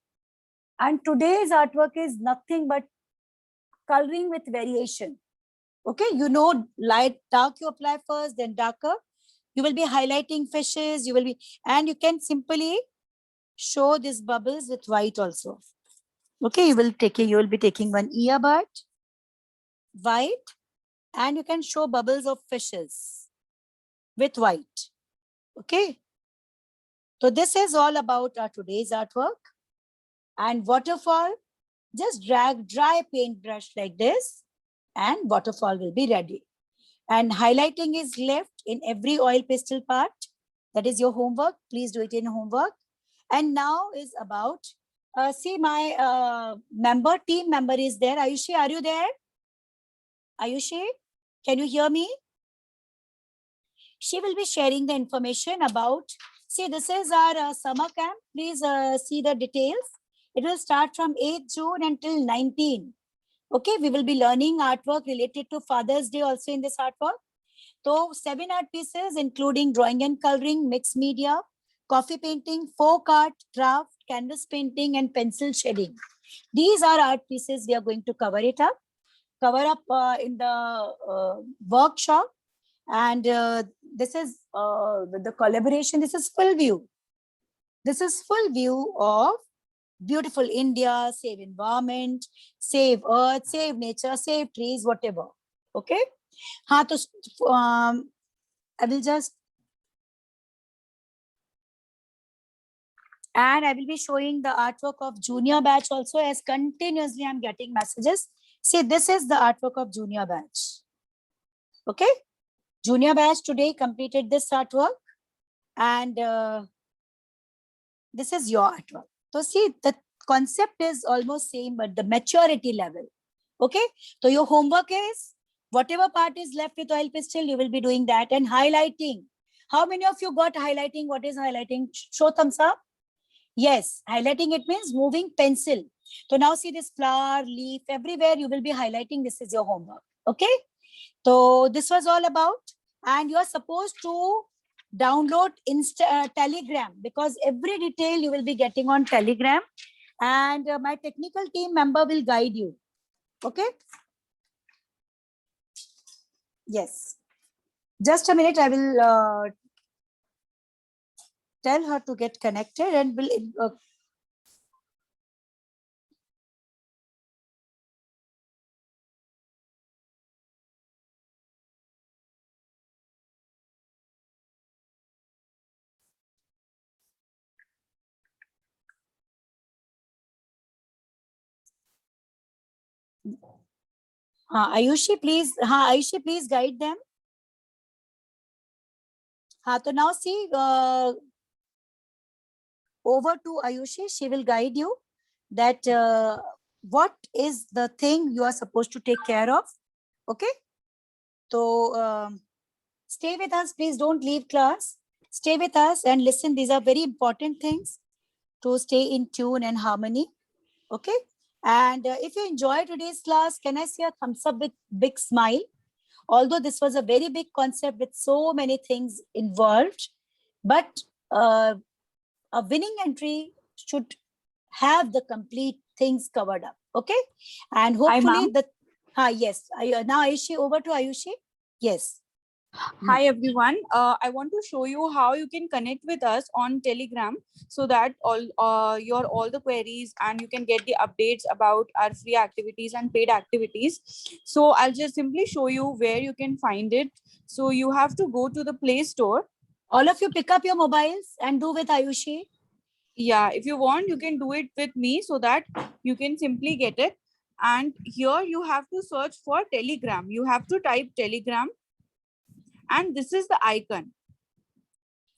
And today's artwork is nothing but coloring with variation. Okay, you know, light, dark you apply first, then darker. You will be highlighting fishes, you will be, and you can simply show these bubbles with white also. Okay, you will be taking one earbud, white, and you can show bubbles of fishes with white. Okay, so this is all about our today's artwork. And waterfall, just drag dry paintbrush like this and waterfall will be ready. And highlighting is left in every oil pastel part. That is your homework. Please do it in homework. And now is about, see my team member is there. Ayushi, are you there? Ayushi, can you hear me? She will be sharing the information about, see, this is our summer camp. Please see the details. It will start from 8th June until 19. Okay, we will be learning artwork related to Father's Day also in this artwork. So 7 art pieces, including drawing and coloring, mixed media, coffee painting, folk art, craft, canvas painting, and pencil shading. These are art pieces we are going to cover up in the workshop. And this is the collaboration. This is full view. This is full view of beautiful India, save environment, save earth, save nature, save trees, whatever. Okay. I will just, and I will be showing the artwork of junior batch also, as continuously I'm getting messages. See, this is the artwork of junior batch. Okay. Junior batch today completed this artwork, and this is your artwork. So see, the concept is almost same, but the maturity level. Okay. So your homework is, whatever part is left with oil pastel, you will be doing that, and highlighting. How many of you got highlighting? What is highlighting? Show thumbs up. Yes, highlighting, it means moving pencil. So now see this flower, leaf, everywhere you will be highlighting. This is your homework. Okay. So this was all about, and you are supposed to download Telegram, because every detail you will be getting on Telegram, and my technical team member will guide you. Okay. Yes. Just a minute. I will tell her to get connected, and will Ayushi, please guide them. So now see, over to Ayushi. She will guide you that what is the thing you are supposed to take care of. Okay. So stay with us. Please don't leave class. Stay with us and listen. These are very important things to stay in tune and harmony. Okay. And if you enjoyed today's class, can I see a thumbs up with big smile? Although this was a very big concept with so many things involved, but a winning entry should have the complete things covered up. Okay. And hopefully yes. Now Ayushi, over to Ayushi. Yes.
Hi everyone. I want to show you how you can connect with us on Telegram, so that all the queries, and you can get the updates about our free activities and paid activities. So I'll just simply show you where you can find it. So you have to go to the Play Store.
All of you pick up your mobiles and do with Ayushi.
Yeah, if you want, you can do it with me, so that you can simply get it. And here you have to search for Telegram. You have to type Telegram. And this is the icon,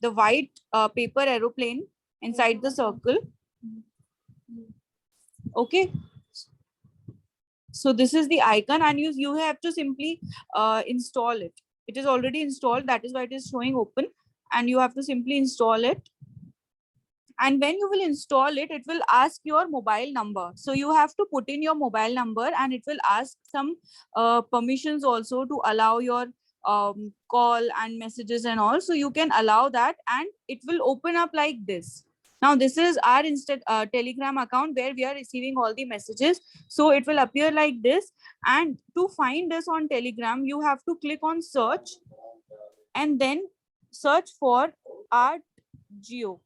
the white paper aeroplane inside the circle. Okay. So this is the icon, and you have to simply install it. It is already installed. That is why it is showing open, and you have to simply install it. And when you will install it, it will ask your mobile number. So you have to put in your mobile number, and it will ask some permissions also to allow your call and messages and all. So you can allow that and it will open up like this. Now this is our Telegram account where we are receiving all the messages. So it will appear like this. And to find us on Telegram, you have to click on search and then search for Art Geo.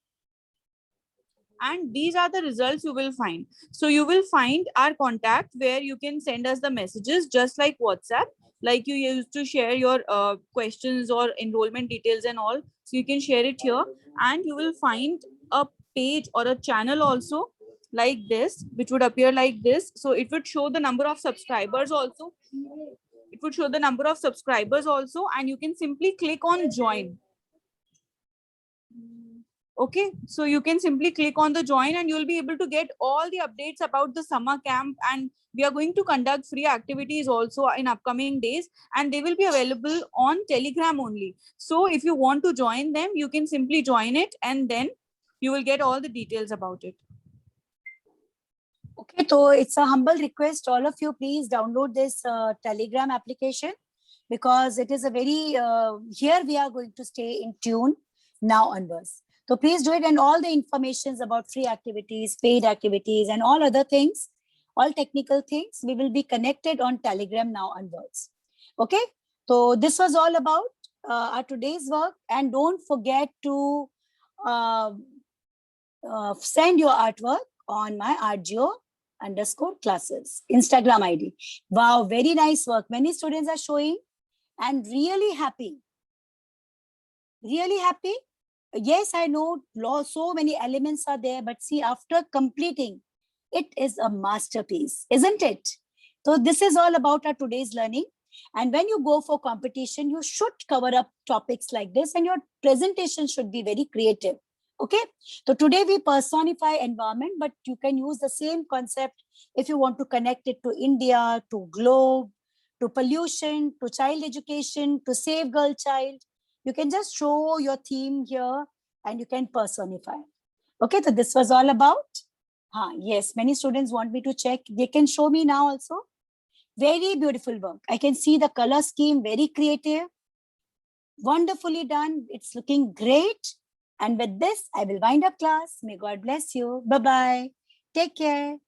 And these are the results you will find. So you will find our contact where you can send us the messages just like WhatsApp, like you used to share your questions or enrollment details and all. So you can share it here, and you will find a page or a channel also like this, which would appear like this. So it would show the number of subscribers also. It would show the number of subscribers also, and you can simply click on join. Okay, so you can simply click on the join and you'll be able to get all the updates about the summer camp. And we are going to conduct free activities also in upcoming days, and they will be available on Telegram only. So if you want to join them, you can simply join it and then you will get all the details about it.
Okay, so it's a humble request. All of you, please download this Telegram application, because it is a very, here we are going to stay in tune now onwards. So please do it, and all the informations about free activities, paid activities, and all other things, all technical things, we will be connected on Telegram now onwards. Okay, so this was all about our today's work, and don't forget to send your artwork on my @geo_classes Instagram ID. Wow, very nice work. Many students are showing and really happy. Really happy. Yes, I know so many elements are there, but see, after completing, it is a masterpiece, isn't it? So this is all about our today's learning. And when you go for competition, you should cover up topics like this, and your presentation should be very creative. Okay, so today we personify environment, but you can use the same concept if you want to connect it to India, to globe, to pollution, to child education, to save girl child. You can just show your theme here and you can personify. Okay, so this was all about. Yes, many students want me to check. They can show me now also. Very beautiful work. I can see the color scheme, very creative. Wonderfully done. It's looking great. And with this, I will wind up class. May God bless you. Bye-bye. Take care.